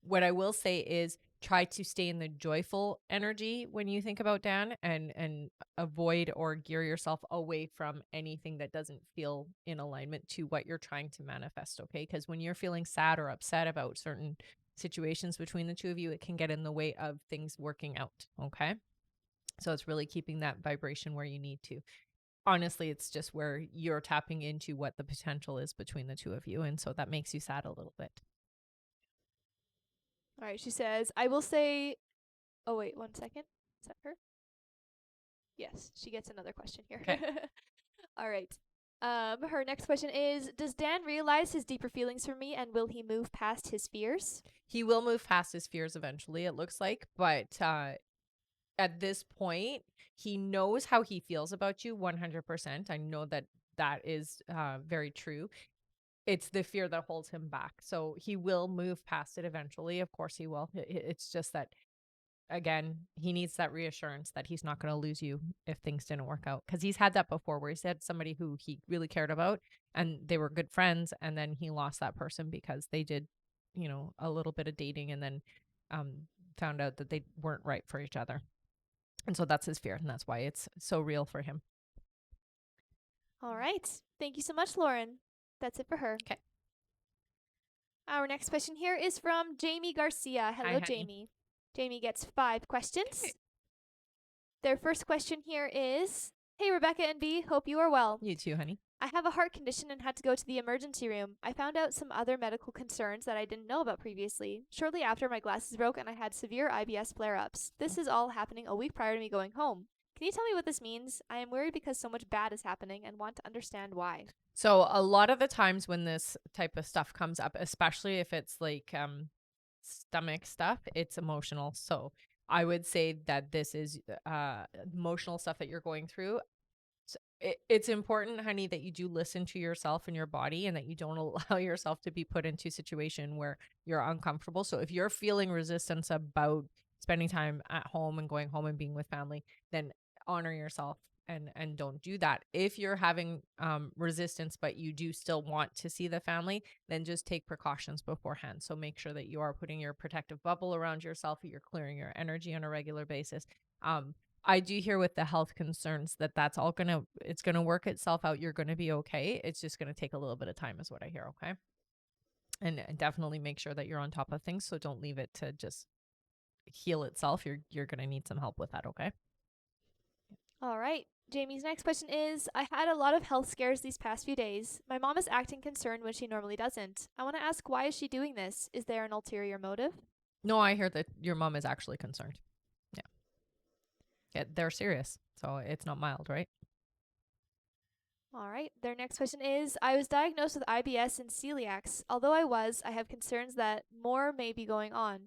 what I will say is try to stay in the joyful energy when you think about Dan and avoid or gear yourself away from anything that doesn't feel in alignment to what you're trying to manifest, okay? Because when you're feeling sad or upset about certain situations between the two of you, it can get in the way of things working out, okay? So it's really keeping that vibration where you need to. Honestly, it's just where you're tapping into what the potential is between the two of you. And so that makes you sad a little bit. All right, she says, I will say, oh, wait, 1 second. Is that her? Yes, she gets another question here. Okay. All right. Her next question is does Dan realize his deeper feelings for me and will he move past his fears? He will move past his fears eventually, it looks like. But at this point, he knows how he feels about you 100%. I know that that is very true. It's the fear that holds him back. So he will move past it eventually. Of course, he will. It's just that, again, he needs that reassurance that he's not going to lose you if things didn't work out. Because he's had that before where he's had somebody who he really cared about and they were good friends. And then he lost that person because they did, a little bit of dating and then um, found out that they weren't right for each other. And so that's his fear. And that's why it's so real for him. All right. Thank you so much, Lauren. That's it for her. Okay. Our next question here is from Jamie Garcia. Hi, Hello, honey. Jamie. Jamie gets 5 questions. Their first question here is hey, Rebecca and B, hope you are well. You too, honey. I have a heart condition and had to go to the emergency room. I found out some other medical concerns that I didn't know about previously. Shortly after, my glasses broke and I had severe IBS flare ups. This is all happening a week prior to me going home. Can you tell me what this means? I am worried because so much bad is happening and want to understand why. So a lot of the times when this type of stuff comes up, especially if it's like stomach stuff, it's emotional. So I would say that this is emotional stuff that you're going through. it's important, honey, that you do listen to yourself and your body, and that you don't allow yourself to be put into a situation where you're uncomfortable. So if you're feeling resistance about spending time at home and going home and being with family, then honor yourself and don't do that. If you're having resistance but you do still want to see the family, then just take precautions beforehand. So make sure that you are putting your protective bubble around yourself, you're clearing your energy on a regular basis. I do hear with the health concerns that that's all it's gonna work itself out. You're gonna be okay. It's just gonna take a little bit of time, is what I hear. Okay. And definitely make sure that you're on top of things. So don't leave it to just heal itself. You're gonna need some help with that. Okay. All right. Jamie's next question is I had a lot of health scares these past few days. My mom is acting concerned when she normally doesn't. I want to ask, why is she doing this? Is there an ulterior motive? No, I hear that your mom is actually concerned. Yeah. Yeah, they're serious. So it's not mild, right? All right. Their next question is I was diagnosed with IBS and celiacs. Although I have concerns that more may be going on.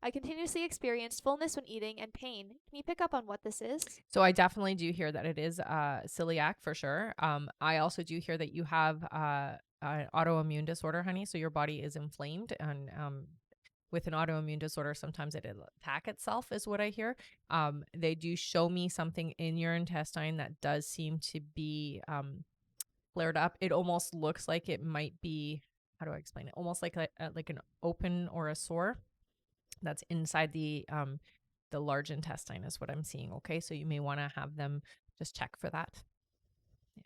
I continuously experienced fullness when eating and pain. Can you pick up on what this is? So I definitely do hear that it is celiac for sure. I also do hear that you have an autoimmune disorder, honey. So your body is inflamed, and with an autoimmune disorder, sometimes it'll attack itself, is what I hear. They do show me something in your intestine that does seem to be flared up. It almost looks like it might be, how do I explain it? Almost like like an open or a sore that's inside the large intestine is what I'm seeing. Okay. So you may want to have them just check for that. Yeah.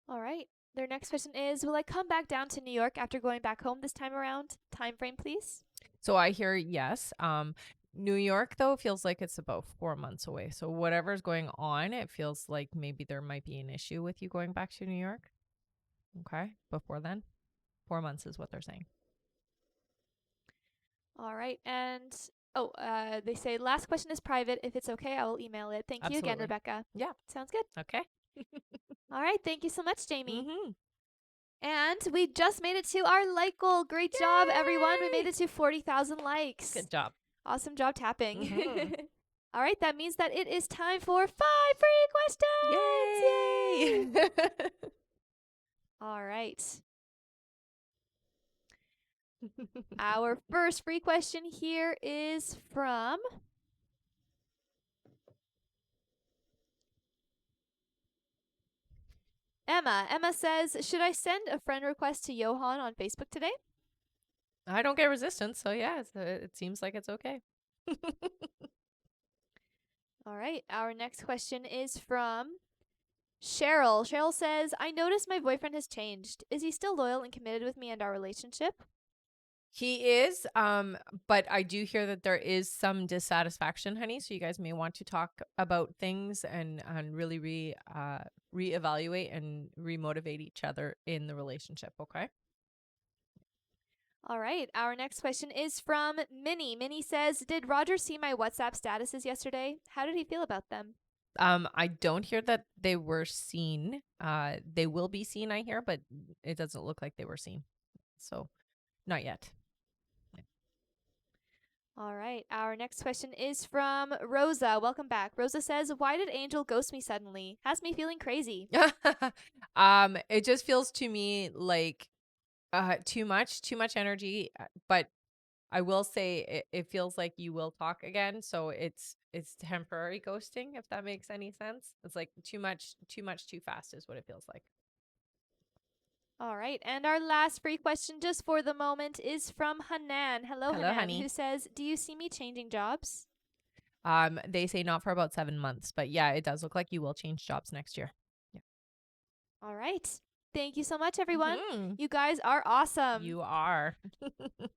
All right. Their next question is will I come back down to New York after going back home this time around? Time frame, please. So I hear yes. New York, though, feels like it's about 4 months away. So whatever's going on, it feels like maybe there might be an issue with you going back to New York. Okay. Before then, 4 months is what they're saying. All right. And they say last question is private. If it's okay, I will email it. Thank you again, Absolutely. Rebecca. Yeah. Sounds good. Okay. All right. Thank you so much, Jamie. Mm-hmm. And we just made it to our like goal. Great job, everyone. We made Yay! it to 40,000 likes. Good job. Awesome job tapping. Mhm. All right. That means that it is time for 5 free questions. Yay! All right. Our first free question here is from Emma. Emma says, should I send a friend request to Johan on Facebook today? I don't get resistance, so yeah, it seems like it's okay. All right. Our next question is from Cheryl. Cheryl says, I noticed my boyfriend has changed. Is he still loyal and committed with me and our relationship? He is, but I do hear that there is some dissatisfaction, honey. So you guys may want to talk about things and really reevaluate and remotivate each other in the relationship. Okay. All right. Our next question is from Minnie. Minnie says, did Roger see my WhatsApp statuses yesterday? How did he feel about them? I don't hear that they were seen. They will be seen, I hear, but it doesn't look like they were seen. So not yet. All right. Our next question is from Rosa. Welcome back. Rosa says, why did Angel ghost me suddenly? Has me feeling crazy. It just feels to me like too much energy, but I will say it feels like you will talk again, so it's temporary ghosting, if that makes any sense. It's like too much too fast is what it feels like. All right. And our last free question just for the moment is from Hanan. Hello, Hello, Hanan, honey. who says, do you see me changing jobs? They say not for about 7 months, but yeah, it does look like you will change jobs next year. Yeah. All right. Thank you so much, everyone. Mhm. You guys are awesome. You are.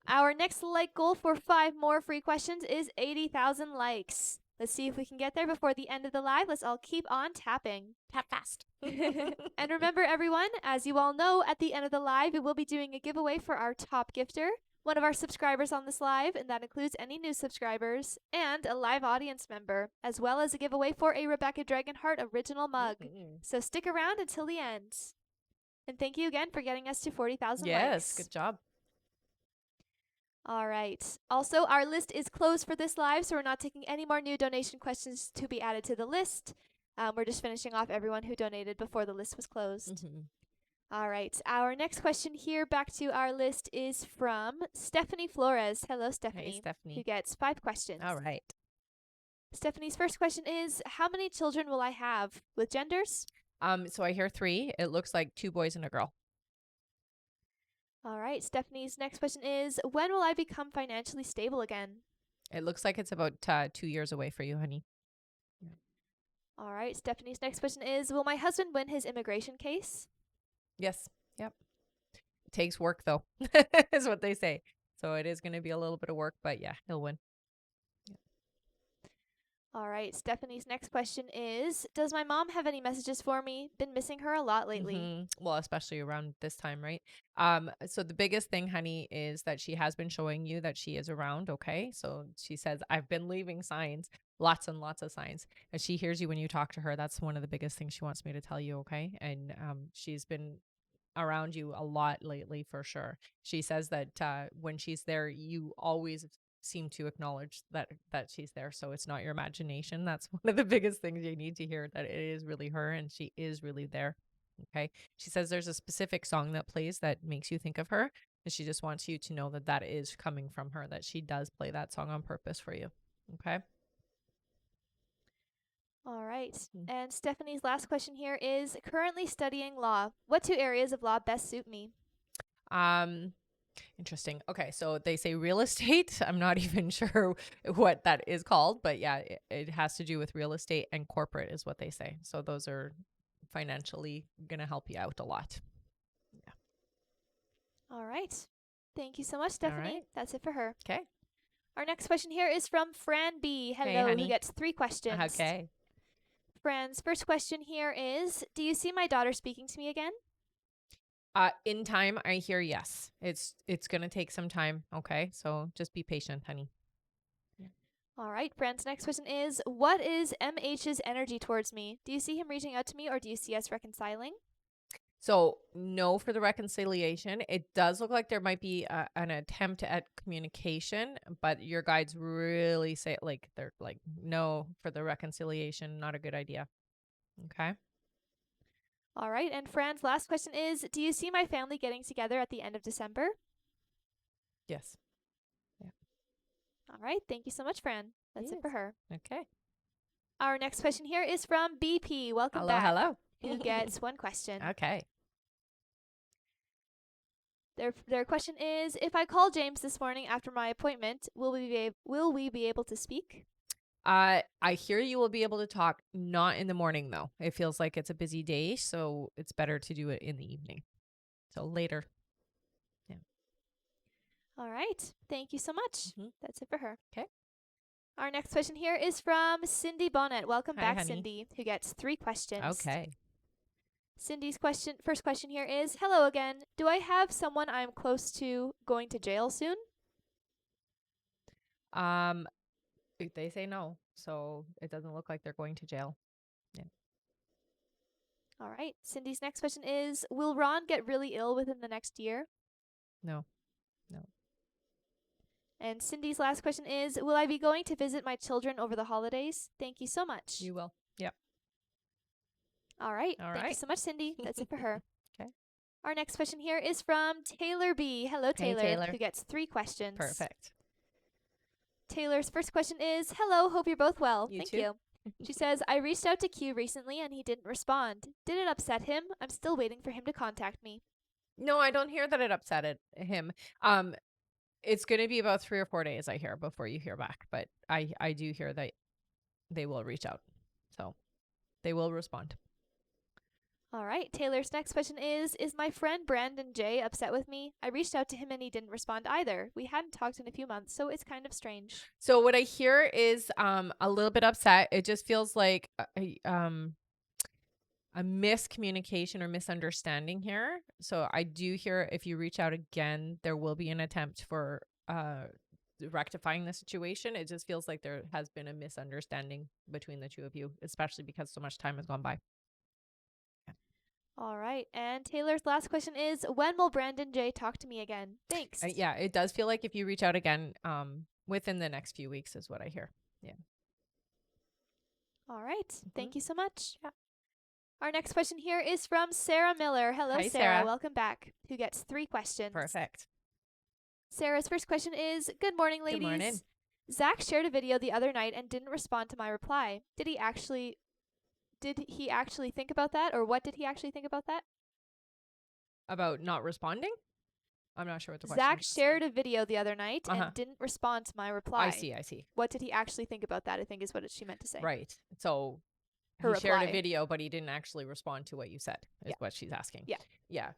Our next like goal for 5 more free questions is 80,000 likes. Let's see if we can get there before the end of the live. Let's all keep on tapping. Tap fast. And remember, everyone, as you all know, at the end of the live, we will be doing a giveaway for our top gifter, one of our subscribers on this live, and that includes any new subscribers, and a live audience member, as well as a giveaway for a Rebecca Dragonheart original mug. So stick around until the end. And thank you again for getting us to 40,000 likes. Yes, good job. All right. Also, our list is closed for this live, so we're not taking any more new donation questions to be added to the list. We're just finishing off everyone who donated before the list was closed. Mhm. All right. Our next question here, back to our list, is from Stephanie Flores. Hello, Hey, Stephanie, who Stephanie. gets 5 questions. All right. Stephanie's first question is, how many children will I have with genders? So I hear 3. It looks like 2 boys and a girl. All right. Stephanie's next question is, when will I become financially stable again? It looks like it's about 2 years away for you, honey. All right. Stephanie's next question is, will my husband win his immigration case? Yes. Yep. It takes work though, is what they say. So it is going to be a little bit of work, but yeah, he'll win. All right. Stephanie's next question is, does my mom have any messages for me? Been missing her a lot lately. Well, especially around this time, right? So the biggest thing, honey, is that she has been showing you that she is around. Okay. So she says, I've been leaving signs, lots and lots of signs. And she hears you when you talk to her. That's one of the biggest things she wants me to tell you. Okay. And she's been around you a lot lately for sure. She says that when she's there, you always seem to acknowledge that she's there. So it's not your imagination. That's one of the biggest things you need to hear, that it is really her and she is really there. Okay. She says there's a specific song that plays that makes you think of her. And she just wants you to know that that is coming from her, that she does play that song on purpose for you. Okay. All right. And Stephanie's last question here is, currently studying law. What 2 areas of law best suit me? Interesting. Okay, so they say real estate. I'm not even sure what that is called, but yeah, it has to do with real estate and corporate is what they say. So those are financially going to help you out a lot. All right. Thank you so much, All Stephanie. right. That's it for her. Okay. Our next question here is from Fran B. Hey, Hello, who honey. gets 3 questions. Okay. Fran's first question here is, do you see my daughter speaking to me again? In time, I hear yes. It's going to take some time. Okay. So just be patient, honey. All right. Fran's next question is, what is MH's energy towards me? Do you see him reaching out to me or do you see us reconciling? So no for the reconciliation. It does look like there might be an attempt at communication, but your guides really say like they're like no for the reconciliation. Not a good idea. Okay. All right. And Fran's last question is, do you see my family getting together at the end of December? Yes. All right. Thank you so much, Fran. That's it for her. Okay. Our next question here is from BP. Welcome Hello. back. Hello. Who gets 1 question. Okay. Their question is, if I call James this morning after my appointment, will we be able to speak? I hear you will be able to talk, not in the morning though. It feels like it's a busy day, so it's better to do it in the evening. So later. All right. Thank you so much. Mhm. That's it for her. 'Kay. Our next question here is from Cindy Bonnet. Welcome Hi, back, honey. Cindy, who gets 3 questions. Okay. Cindy's first question here is, hello again. Do I have someone I'm close to going to jail soon? They say no, so it doesn't look like they're going to jail. All right. Cindy's next question is, will Ron get really ill within the next year? No. And Cindy's last question is, will I be going to visit my children over the holidays? Thank you so much. You will. Yep. All right. All Thank you right. so much, Cindy. That's it for her. 'Kay. Our next question here is from Taylor B. Hello, Hey, Taylor, Taylor. who gets 3 questions. Perfect. Taylor's first question is, hello, hope you're both well. You Thank too. you. She says, I reached out to Q recently and he didn't respond. Did it upset him? I'm still waiting for him to contact me. No, I don't hear that it upset him. It's going to be about 3 or 4 days, I hear, before you hear back. But I do hear that they will reach out. So they will respond. All right. Taylor's next question is my friend Brandon J upset with me? I reached out to him and he didn't respond either. We hadn't talked in a few months, so it's kind of strange. So what I hear is a little bit upset. It just feels like a miscommunication or misunderstanding here. So I do hear if you reach out again, there will be an attempt for rectifying the situation. It just feels like there has been a misunderstanding between the two of you, especially because so much time has gone by. All right. And Taylor's last question is, when will Brandon J talk to me again? Thanks. Yeah, it does feel like if you reach out again within the next few weeks is what I hear. Yeah. All right. Mhm. Thank you so much. Yeah. Our next question here is from Sarah Miller. Hello, Hi, Sarah. Sarah. Welcome back. Who gets 3 questions. Perfect. Sarah's first question is, good morning, Good morning. ladies. Zach shared a video the other night and didn't respond to my reply. Did he actually think about that, or what did he actually think about that? About not responding? I'm not sure what the question Zach is. shared a video the other night Uh-huh. and didn't respond to my reply. I see. What did he actually think about that? I think is what she meant to say. Right. So Her he shared a reply. video, but he didn't actually respond to what you said, is Yeah. what she's asking. Yeah. Yeah.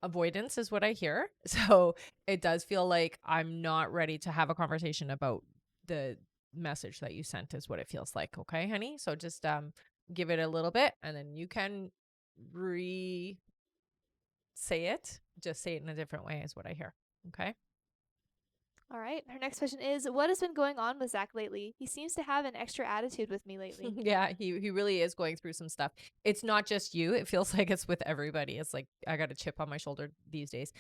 Avoidance is what I hear. So it does feel like I'm not ready to have a conversation about the message that you sent, is what it feels like. Okay, honey. So just give it a little bit, and then you can say it. Just say it in a different way, is what I hear. Okay. All right. Her next question is, what has been going on with Zach lately? He seems to have an extra attitude with me lately. Yeah, he really is going through some stuff. It's not just you. It feels like it's with everybody. It's like I got a chip on my shoulder these days.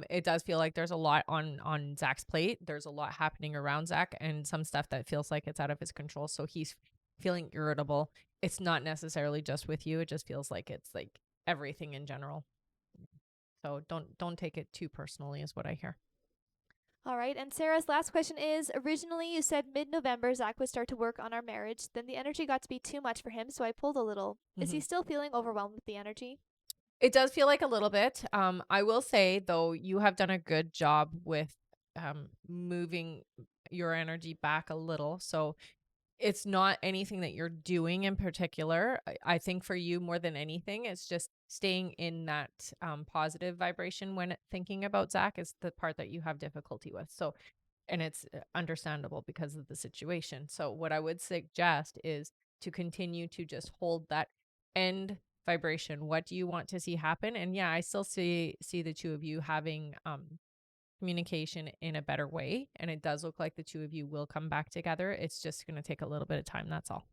It does feel like there's a lot on Zach's plate. There's a lot happening around Zach, and some stuff that feels like it's out of his control. So he's feeling irritable. It's not necessarily just with you. It just feels like it's like everything in general. So don't take it too personally, is what I hear. All right. And Sarah's last question is, originally you said mid-November Zach would start to work on our marriage. Then the energy got to be too much for him, so I pulled a little. Is he still feeling overwhelmed with the energy? It does feel like a little bit. I will say though, you have done a good job with moving your energy back a little. So it's not anything that you're doing in particular. I think for you more than anything, it's just staying in that positive vibration when thinking about Zach is the part that you have difficulty with. So, and it's understandable because of the situation. So what I would suggest is to continue to just hold that end vibration. What do you want to see happen? And yeah, I still see the two of you having communication in a better way, and it does look like the two of you will come back together. It's just going to take a little bit of time, that's all.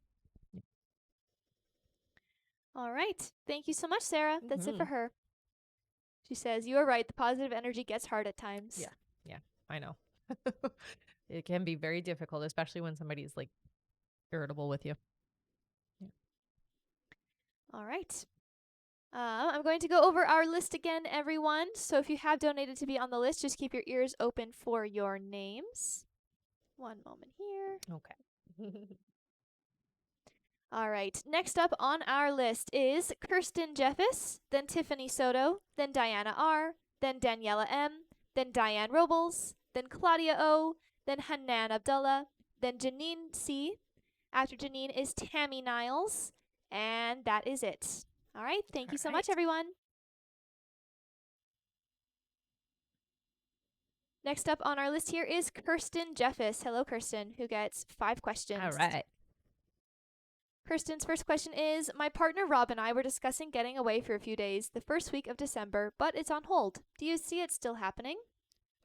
All right. Thank you so much, Sarah. That's it for Mhm. her. She says, you are right. The positive energy gets hard at times. Yeah, I know. It can be very difficult, especially when somebody's like irritable with you. All right. I'm going to go over our list again, everyone. So if you have donated to be on the list, just keep your ears open for your names. One moment here. Okay. All right. Next up on our list is Kirsten Jeffis, then Tiffany Soto, then Diana R., then Daniela M., then Diane Robles, then Claudia O., then Hanan Abdullah, then Janine C. After Janine is Tammy Niles, and that is it. All right. Thank you so much, everyone. Next up on our list here is Kirsten Jeffis. Hello, Kirsten, who gets 5 questions. All right. Kirsten's first question is, my partner Rob and I were discussing getting away for a few days the first week of December, but it's on hold. Do you see it still happening?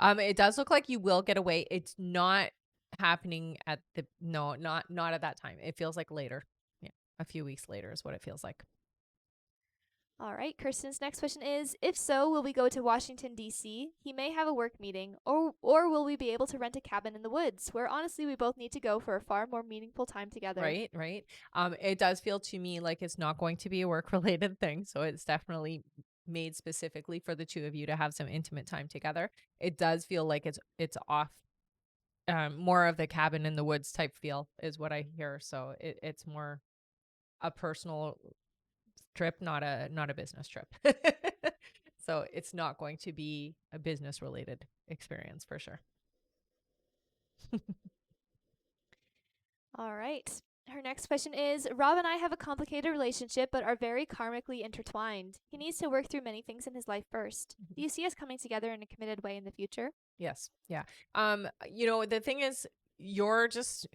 It does look like you will get away. It's not happening at the not at that time. It feels like later. Yeah, a few weeks later is what it feels like. All right. Kirsten's next question is, if so, will we go to Washington, D.C.? He may have a work meeting, or will we be able to rent a cabin in the woods, where honestly we both need to go for a far more meaningful time together? Right. It does feel to me like it's not going to be a work-related thing, so it's definitely made specifically for the two of you to have some intimate time together. It does feel like it's off, more of the cabin in the woods type feel is what I hear. So it's more a personal trip, not a business trip. So it's not going to be a business related experience for sure. All right. Her next question is, Rob and I have a complicated relationship but are very karmically intertwined. He needs to work through many things in his life first. Do you see us coming together in a committed way in the future? Yes. Yeah. The thing is, you're just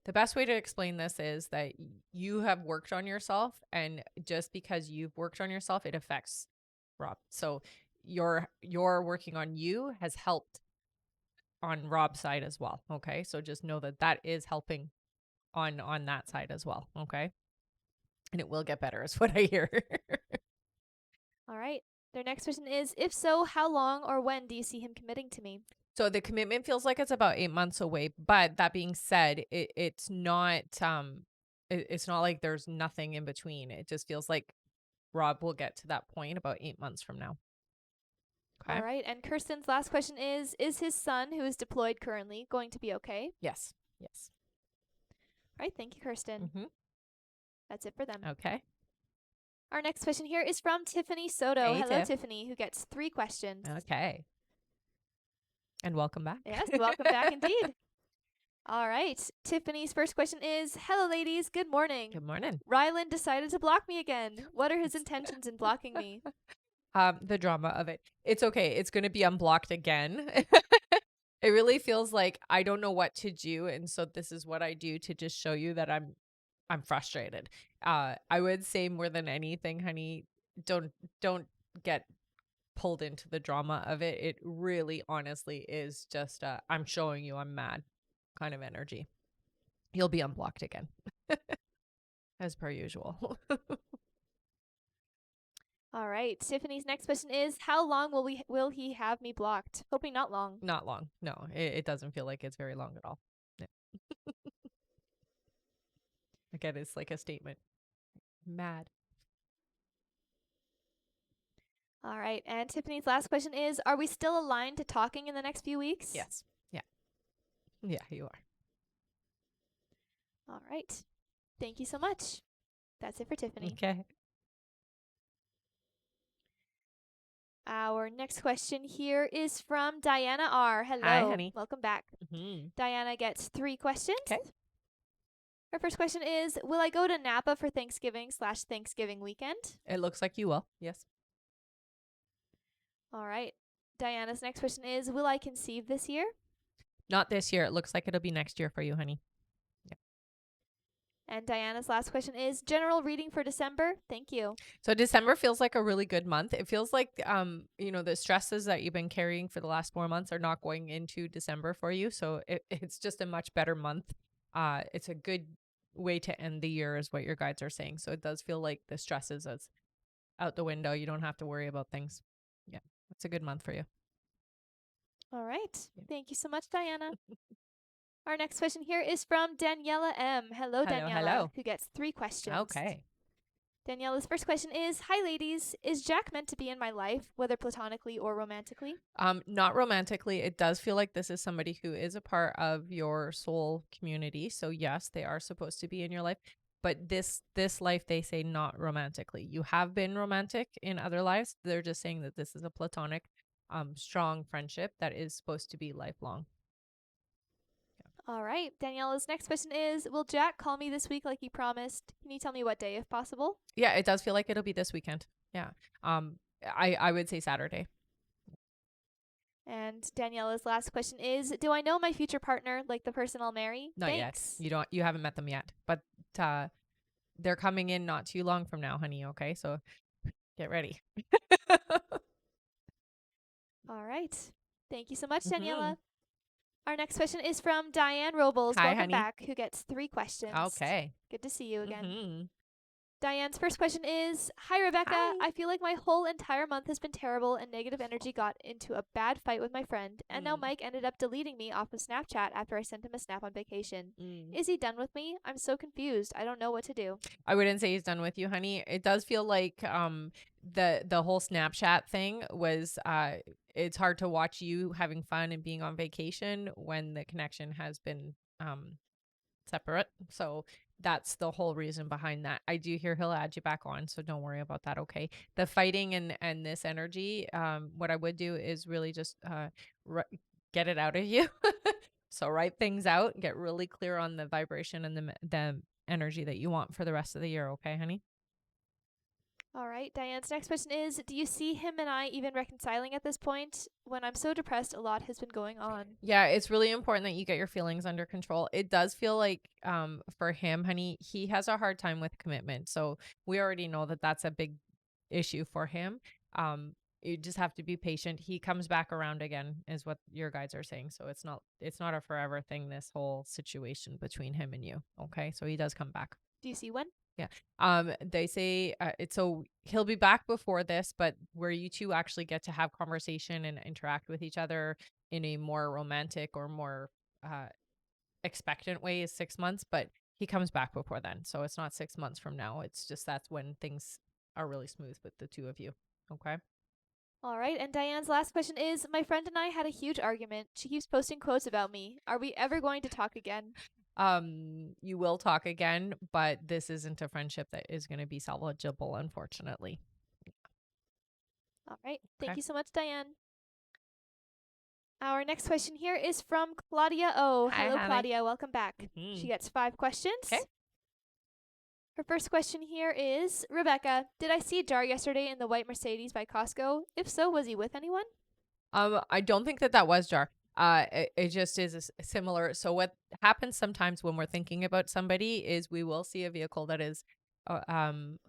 the best way to explain this is that you have worked on yourself, and just because you've worked on yourself, it affects Rob. So your working on you has helped on Rob's side as well. Okay. So just know that that is helping on that side as well. Okay. And it will get better is what I hear. All right. Their next question is, if so, how long or when do you see him committing to me? So the commitment feels like it's about 8 months away. But that being said, it's not it's not like there's nothing in between. It just feels like Rob will get to that point about 8 months from now. All Okay. right. And Kirsten's last question is his son, who is deployed currently, going to be okay? Yes. Yes. All right. Thank you, Kirsten. Mm-hmm. That's it for them. Okay. Our next question here is from Tiffany Soto. Hey, Hello, Tiff. Tiffany, who gets 3 questions. Okay. And welcome back. Yes, welcome back indeed. All right. Tiffany's first question is, hello, ladies. Good morning. Good morning. Rylan decided to block me again. What are his intentions in blocking me? The drama of it. It's okay. It's going to be unblocked again. It really feels like I don't know what to do, and so this is what I do to just show you that I'm frustrated. I would say more than anything, honey, don't get pulled into the drama of it. It really honestly is just I'm showing you I'm mad kind of energy. You'll be unblocked again. As per usual. All right. Tiffany's next question is, how long will he have me blocked? Hoping not long. Not long. No, it doesn't feel like it's very long at all. Yeah. Again, it's like a statement. Mad. All right. And Tiffany's last question is, are we still aligned to talking in the next few weeks? Yes. Yeah. Yeah, you are. All right. Thank you so much. That's it for Tiffany. Okay. Our next question here is from Diana R. Hello. Hi, honey. Welcome back. Mm-hmm. Diana gets 3 questions. Okay. Her first question is, will I go to Napa for Thanksgiving/Thanksgiving weekend? It looks like you will. Yes. All right. Diana's next question is, will I conceive this year? Not this year. It looks like it'll be next year for you, honey. And Diana's last question is, general reading for December? Thank you. So December feels like a really good month. It feels like the stresses that you've been carrying for the last 4 months are not going into December for you. So it's just a much better month. It's a good way to end the year is what your guides are saying. So it does feel like the stresses is out the window. You don't have to worry about things. Yeah. It's a good month for you. All right. Yeah. Thank you so much, Diana. Our next question here is from Daniela M. Hello, Daniela, hello. who gets 3 questions. Okay. Daniela's first question is, hi, ladies. Is Jack meant to be in my life, whether platonically or romantically? Not romantically. It does feel like this is somebody who is a part of your soul community. So yes, they are supposed to be in your life. But this life, they say not romantically. You have been romantic in other lives. They're just saying that this is a platonic, strong friendship that is supposed to be lifelong. All right. Daniela's next question is, will Jack call me this week like he promised? Can you tell me what day if possible? Yeah, it does feel like it'll be this weekend. Yeah. I would say Saturday. And Daniela's last question is, do I know my future partner, like the person I'll marry? Not Thanks. yet. You haven't met them yet. But they're coming in not too long from now, honey, okay? So get ready. All right. Thank you so much, Daniela. Our next question is from Diane Robles. Hi, Welcome honey. back, who gets 3 questions. Okay. Good to see you again. Mm-hmm. Diane's first question is, hi, Rebecca. Hi. I feel like my whole entire month has been terrible and negative energy got into a bad fight with my friend, and now Mike ended up deleting me off of Snapchat after I sent him a snap on vacation. Is he done with me? I'm so confused. I don't know what to do. I wouldn't say he's done with you, honey. It does feel like the whole Snapchat thing was it's hard to watch you having fun and being on vacation when the connection has been separate. So that's the whole reason behind that. I do hear he'll add you back on, so don't worry about that, okay? The fighting and this energy, what I would do is really just get it out of you. So write things out, get really clear on the vibration and the energy that you want for the rest of the year, okay, honey? All right. Diane's next question is, do you see him and I even reconciling at this point? When I'm so depressed, a lot has been going on. Yeah, it's really important that you get your feelings under control. It does feel like for him, honey, he has a hard time with commitment. So we already know that that's a big issue for him. You just have to be patient. He comes back around again is what your guides are saying. So it's not a forever thing, this whole situation between him and you. Okay? So he does come back. Do you see when? Yeah. They say so he'll be back before this, but where you two actually get to have conversation and interact with each other in a more romantic or more expectant way is 6 months. But he comes back before then. So it's not 6 months from now. It's just that's when things are really smooth with the two of you. Okay. All right, and Diane's last question is, my friend and I had a huge argument. She keeps posting quotes about me. Are we ever going to talk again? You will talk again, but this isn't a friendship that is going to be salvageable, unfortunately. All right, thank Okay. you so much, Diane. Our next question here is from Claudia O. Hi, Hello, honey. Claudia. Welcome back. She gets 5 questions. Okay. Her first question here is, Rebecca, did I see Jar yesterday in the white Mercedes by Costco? If so, was he with anyone? I don't think that was Jar. It just is similar. So what happens sometimes when we're thinking about somebody is we will see a vehicle that is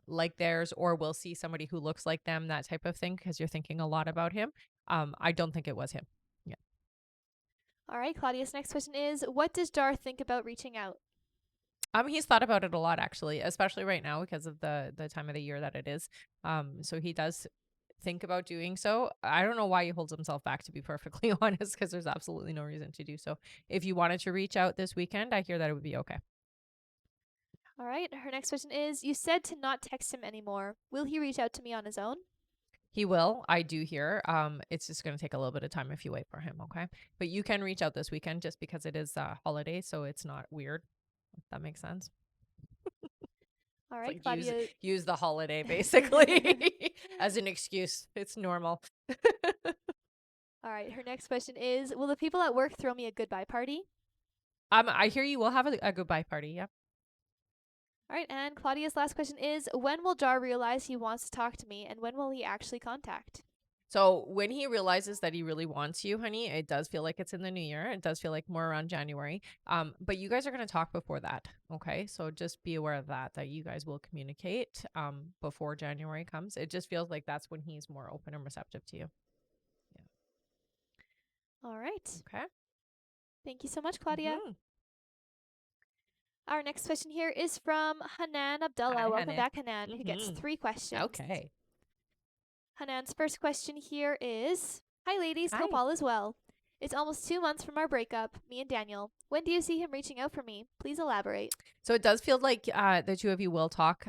like theirs, or we'll see somebody who looks like them, that type of thing, because you're thinking a lot about him. I don't think it was him. Yeah. All right, Claudia's next question is, what does Jar think about reaching out? He's thought about it a lot, actually, especially right now because of the time of the year that it is. So he does think about doing so. I don't know why he holds himself back, to be perfectly honest, because there's absolutely no reason to do so. If you wanted to reach out this weekend, I hear that it would be okay. All right, her next question is, you said to not text him anymore. Will he reach out to me on his own? He will. I do hear. It's just going to take a little bit of time if you wait for him, okay? But you can reach out this weekend just because it is a holiday, so it's not weird. If that makes sense. All It's right, like Claudia. use the holiday basically as an excuse. It's normal. All right, her next question is, will the people at work throw me a goodbye party? I hear you will have a goodbye party. Yep. All right, and Claudia's last question is, when will Jar realize he wants to talk to me, and when will he actually contact? So when he realizes that he really wants you, honey, it does feel like it's in the new year. It does feel like more around January. But you guys are going to talk before that. Okay. So just be aware of that you guys will communicate, before January comes. It just feels like that's when he's more open and receptive to you. All right. Okay. Thank you so much, Claudia. Mhm. Our next question here is from Hanan Abdullah. Hi, Welcome honey. back, Hanan, who gets 3 questions. Okay. Hanan's first question here is, hi, ladies. Hi. Hope all is well. It's almost 2 months from our breakup, me and Daniel. When do you see him reaching out for me? Please elaborate. So it does feel like the two of you will talk.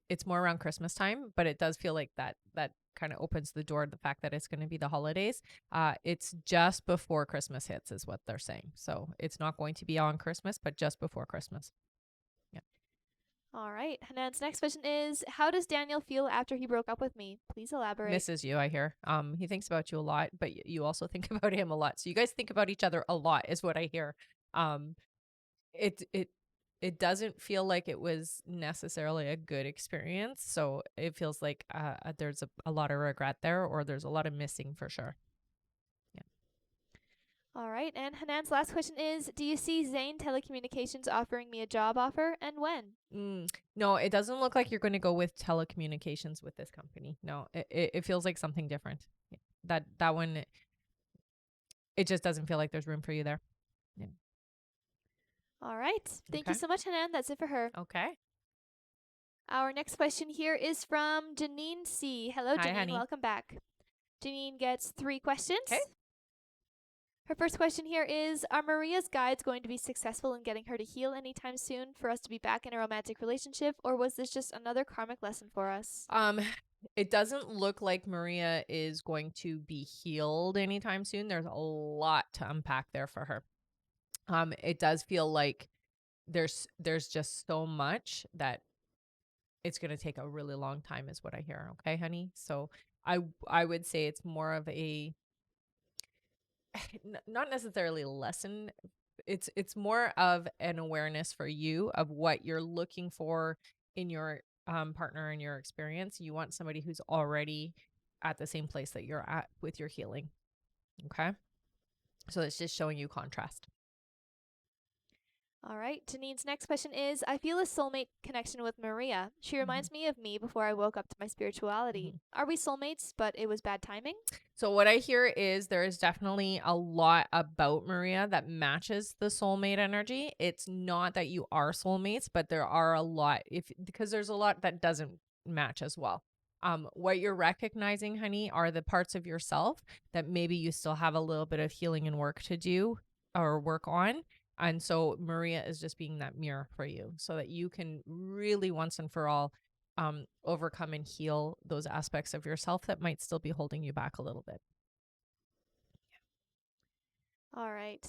It's more around Christmas time, but it does feel like that kind of opens the door. The fact that it's going to be the holidays. It's just before Christmas hits, is what they're saying. So it's not going to be on Christmas, but just before Christmas. Yeah. All right. Hanan's next question is, how does Daniel feel after he broke up with me? Please elaborate. Misses you, I hear. He thinks about you a lot, but you also think about him a lot. So you guys think about each other a lot, is what I hear. It it it doesn't feel like it was necessarily a good experience. So it feels like there's a lot of regret there, or there's a lot of missing for sure. All right. And Hanan's last question is, do you see Zane Telecommunications offering me a job offer, and when? No, it doesn't look like you're going to go with telecommunications with this company. No, it feels like something different. That one, it just doesn't feel like there's room for you there. Yeah. All right. Thank you Okay. so much, Hanan. That's it for her. Okay. Our next question here is from Janine C. Hello, Hi, Janine. honey. Welcome back. Janine gets 3 questions. Okay. Her first question here is, are Maria's guides going to be successful in getting her to heal anytime soon for us to be back in a romantic relationship, or was this just another karmic lesson for us? It doesn't look like Maria is going to be healed anytime soon. There's a lot to unpack there for her. It does feel like there's just so much that it's going to take a really long time, is what I hear. Okay, honey. So I would say it's more of a not necessarily a lesson. It's more of an awareness for you of what you're looking for in your partner, in your experience. You want somebody who's already at the same place that you're at with your healing. Okay. So it's just showing you contrast. All right. Janine's next question is, I feel a soulmate connection with Maria. She reminds me of me before I woke up to my spirituality. Are we soulmates, but it was bad timing? So what I hear is there is definitely a lot about Maria that matches the soulmate energy. It's not that you are soulmates, but there are a lot because there's a lot that doesn't match as well. What you're recognizing, honey, are the parts of yourself that maybe you still have a little bit of healing and work to do or work on. And so Maria is just being that mirror for you so that you can really once and for all overcome and heal those aspects of yourself that might still be holding you back a little bit. All right.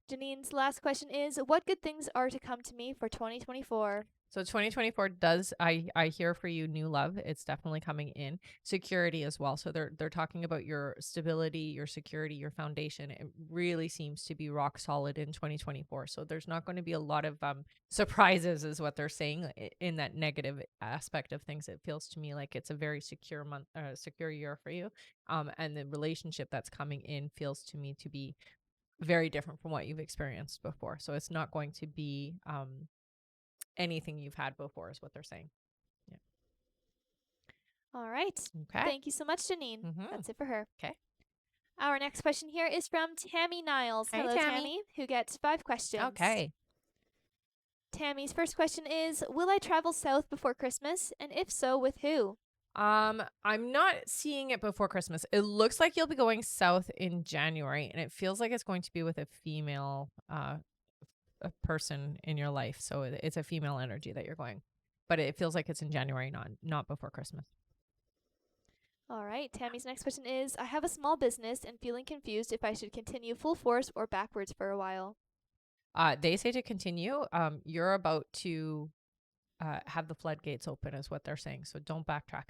Janine's last question is, what good things are to come to me for 2024? So 2024 does, I hear for you, new love. It's definitely coming in. Security as well. So they're talking about your stability, your security, your foundation. It really seems to be rock solid in 2024. So there's not going to be a lot of surprises, is what they're saying, in that negative aspect of things. It feels to me like it's a very secure month, secure year for you. And the relationship that's coming in feels to me to be very different from what you've experienced before. So it's not going to be anything you've had before, is what they're saying. Yeah. All right. Okay. Thank you so much, Janine. That's it for her. Okay. Our next question here is from Tammy Niles. Hey, Hello, Tammy. who gets 5 questions. Okay. Tammy's first question is, will I travel south before Christmas? And if so, with who? I'm not seeing it before Christmas. It looks like you'll be going south in January, and it feels like it's going to be with a female a person in your life. So it's a female energy that you're going. But it feels like it's in January, not before Christmas. All right. Tammy's next question is, I have a small business and feeling confused if I should continue full force or backwards for a while. They say to continue. You're about to have the floodgates open, is what they're saying. So don't backtrack.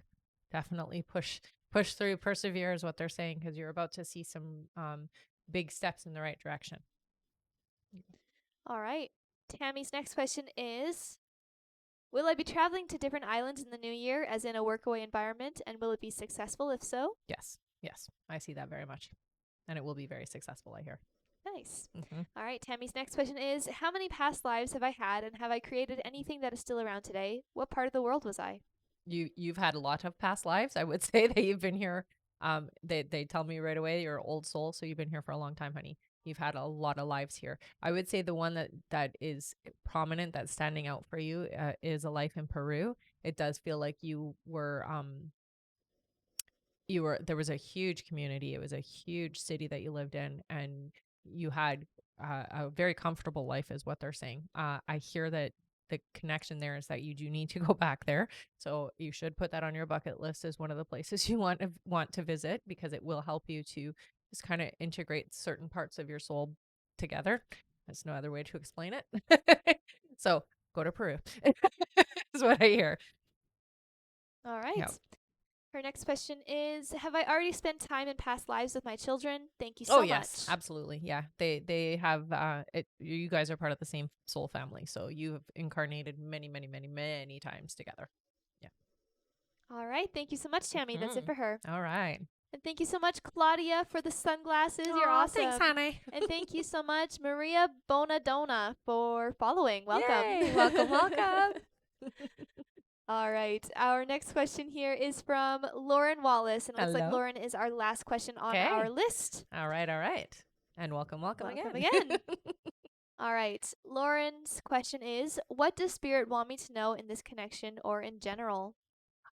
Definitely push through, persevere, is what they're saying, because you're about to see some big steps in the right direction. All right. Tammy's next question is, will I be traveling to different islands in the new year, as in a workaway environment, and will it be successful if so? Yes. I see that very much. And it will be very successful, I hear. Nice. All right. Tammy's next question is, how many past lives have I had, and have I created anything that is still around today? What part of the world was I? You've had a lot of past lives. I would say that you've been here. They tell me right away you're an old soul, so you've been here for a long time, honey. You've had a lot of lives here. I would say the one that is prominent, that's standing out for you, is a life in Peru. It does feel like you were there was a huge community. It was a huge city that you lived in, and you had a very comfortable life, is what they're saying. I hear that the connection there is that you do need to go back there. So you should put that on your bucket list as one of the places you want to visit, because it will help you to just kind of integrate certain parts of your soul together. There's no other way to explain it. So go to Peru is what I hear. All right. Yep. Her next question is, have I already spent time in past lives with my children? Thank you so much. Oh, yes, absolutely. Yeah. They have, you guys are part of the same soul family. So you've incarnated many, many, many, many times together. Yeah. All right. Thank you so much, Tammy. That's it for her. All right. And thank you so much, Claudia, for the sunglasses. You're awesome. Thanks, honey. And thank you so much, Maria Bonadona, for following. Welcome. Yay, welcome. All right. Our next question here is from Lauren Wallace. And it looks like Lauren is our last question on our list. All right. And welcome again. All right. Lauren's question is, what does Spirit want me to know in this connection or in general?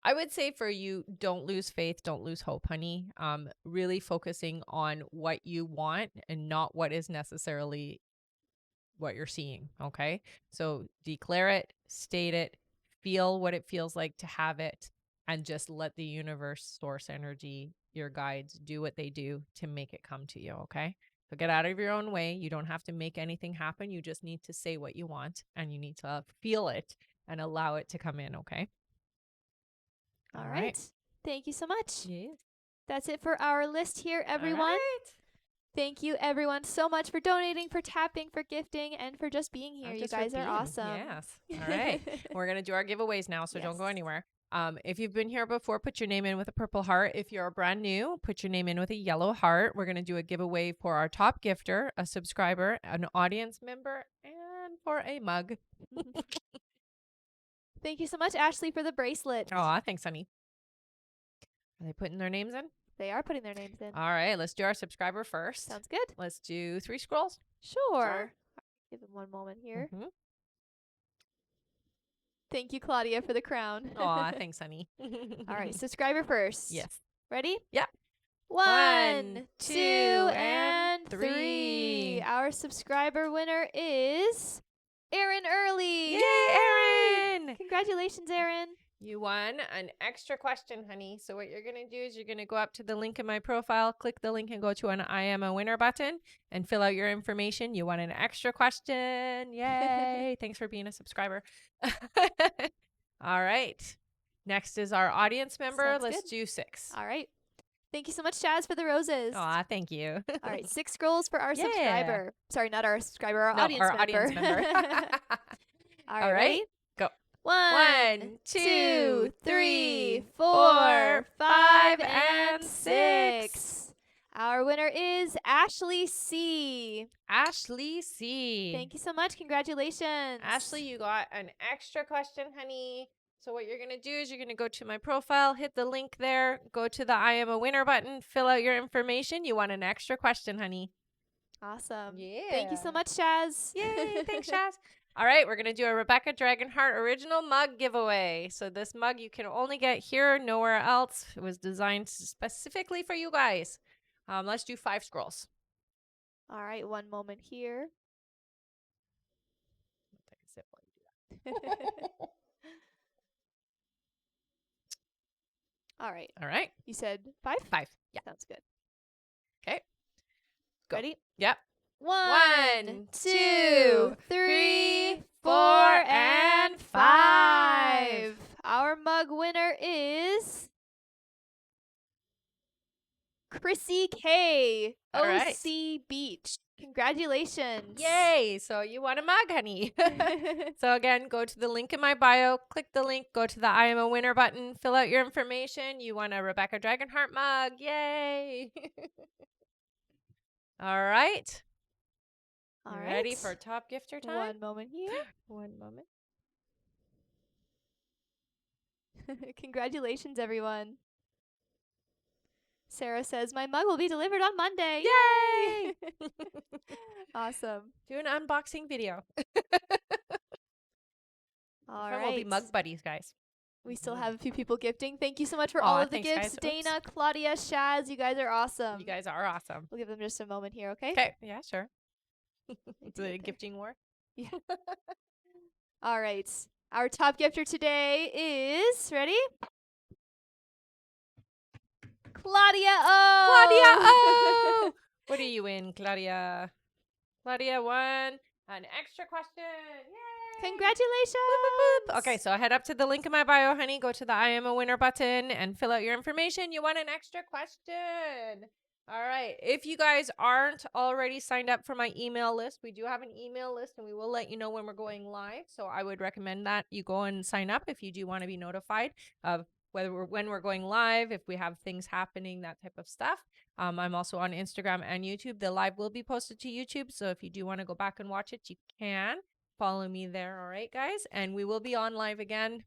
I would say for you, don't lose faith, don't lose hope, honey. Really focusing on what you want and not what is necessarily what you're seeing, okay? So declare it, state it, feel what it feels like to have it, and just let the universe, source energy, your guides do what they do to make it come to you, okay? So get out of your own way. You don't have to make anything happen. You just need to say what you want, and you need to feel it and allow it to come in, okay? All right. Thank you so much. Yes. That's it for our list here, everyone. All right. Thank you, everyone, so much for donating, for tapping, for gifting, and for just being here. You guys are awesome. Yes. All right. We're going to do our giveaways now, so don't go anywhere. If you've been here before, put your name in with a purple heart. If you're brand new, put your name in with a yellow heart. We're going to do a giveaway for our top gifter, a subscriber, an audience member, and for a mug. Thank you so much, Ashley, for the bracelet. Oh, thanks, honey. Are they putting their names in? They are putting their names in. All right, let's do our subscriber first. Sounds good. Let's do 3 scrolls. Sure. Give them one moment here. Thank you, Claudia, for the crown. Aw, thanks, honey. All right, subscriber first. Yes. Ready? Yeah. 1, 2, and 3. Our Our subscriber winner is Aaron Early. Yay, Aaron! Congratulations, Aaron. You won an extra question, honey. So what you're going to do is you're going to go up to the link in my profile, click the link and go to an I am a winner button and fill out your information. You won an extra question. Yay. Thanks for being a subscriber. All right. Next is our audience member. Sounds Let's good. do 6. All right. Thank you so much, Chaz, for the roses. Aw, thank you. All right, 6 scrolls for our Yeah. subscriber. Sorry, not our subscriber, our No, audience our member. audience member. All All right. ready? Go. 1, 2, 2, 3, 4, 4, 5, 5, and and 6. Our winner is Ashley C. Ashley C. Thank you so much. Congratulations. Ashley, you got an extra question, honey. So what you're going to do is you're going to go to my profile, hit the link there, go to the I am a winner button, fill out your information. You want an extra question, honey. Awesome. Yeah. Thank you so much, Chaz. Yay. Thanks, Shaz. All right. We're going to do a Rebecca Dragonheart original mug giveaway. So this mug you can only get here, nowhere else. It was designed specifically for you guys. Let's do 5 scrolls. All right, one moment here. Take a sip while you do that. All right. All right. You said 5? 5. Yeah. Sounds good. Okay. Go. Ready? Yep. 1, 2, 3, 4, and 5. Our mug winner is Chrissy K. All right. OC Beach. Congratulations. Yay. So you want a mug, honey. So again, go to the link in my bio, click the link, go to the I am a winner button, fill out your information. You want a Rebecca Dragonheart mug. Yay. All right. All You right. ready for top gifter time? One moment here. One moment. Congratulations, everyone. Sarah says, my mug will be delivered on Monday. Yay. Awesome. Do an unboxing video. All We'll right. be mug buddies, guys. We still have a few people gifting. Thank you so much for Aw, all of the thanks, gifts. guys. Oops. Dana, Claudia, Shaz, you guys are awesome. You guys are awesome. We'll give them just a moment here, okay? Okay. Yeah, sure. It's The okay. gifting war. Yeah. All right. Our top gifter today is, ready? Claudia O. Claudia O. What are you in, Claudia? Claudia won an extra question. Yay. Congratulations. Whoop, whoop, whoop. Okay, so head up to the link in my bio, honey. Go to the I am a winner button and fill out your information. You won an extra question. All right. If you guys aren't already signed up for my email list, we do have an email list and we will let you know when we're going live. So I would recommend that you go and sign up if you do want to be notified of when we're going live, if we have things happening, that type of stuff. I'm also on Instagram and YouTube. The live will be posted to YouTube. So if you do want to go back and watch it, you can follow me there. All right, guys. And we will be on live again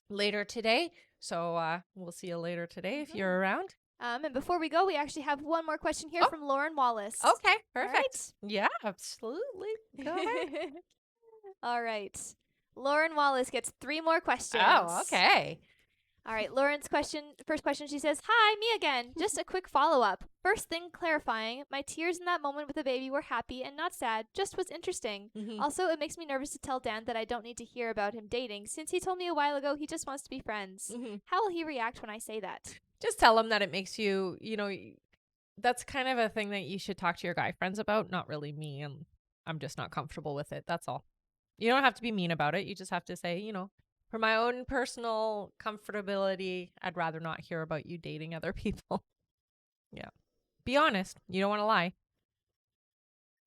later today. So we'll see you later today if you're around. And before we go, we actually have one more question here from Lauren Wallace. Okay, All perfect. right. Yeah, absolutely. Go ahead. All right. Lauren Wallace gets 3 more questions. Oh, okay. All right. Lauren's first question, she says, hi, me again. Just a quick follow-up. First thing clarifying, my tears in that moment with the baby were happy and not sad, just was interesting. Mhm. Also, it makes me nervous to tell Dan that I don't need to hear about him dating, since he told me a while ago he just wants to be friends. Mhm. How will he react when I say that? Just tell him that it makes you, that's kind of a thing that you should talk to your guy friends about, not really me, and I'm just not comfortable with it. That's all. You don't have to be mean about it. You just have to say, for my own personal comfortability, I'd rather not hear about you dating other people. Yeah. Be honest. You don't want to lie.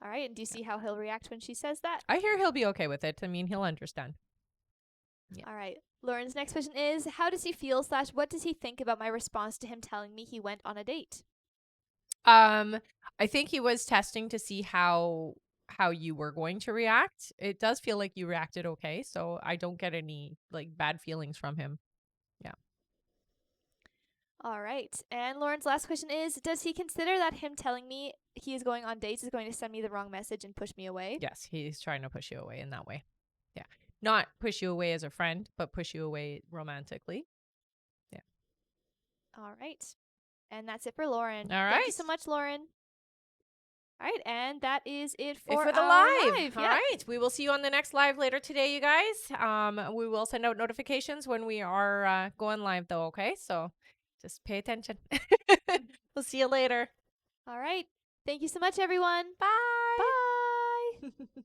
All right. And do you see how he'll react when she says that? I hear he'll be okay with it. I mean, he'll understand. Yeah. All right. Lauren's next question is, how does he feel / what does he think about my response to him telling me he went on a date? I think he was testing to see how you were going to react. It does feel like you reacted okay, so I don't get any bad feelings from him. Yeah. All right. And Lauren's last question is, does he consider that him telling me he is going on dates is going to send me the wrong message and push me away? Yes, he's trying to push you away in that way. Yeah. Not push you away as a friend, but push you away romantically. Yeah. All right. And that's it for Lauren. All Thank you right. so much, Lauren. All right, and that is it It for for the our live. live. All Yeah. right. We will see you on the next live later today, you guys. We will send out notifications when we are going live, though. Okay, so just pay attention. We'll see you later. All right. Thank you so much, everyone. Bye. Bye.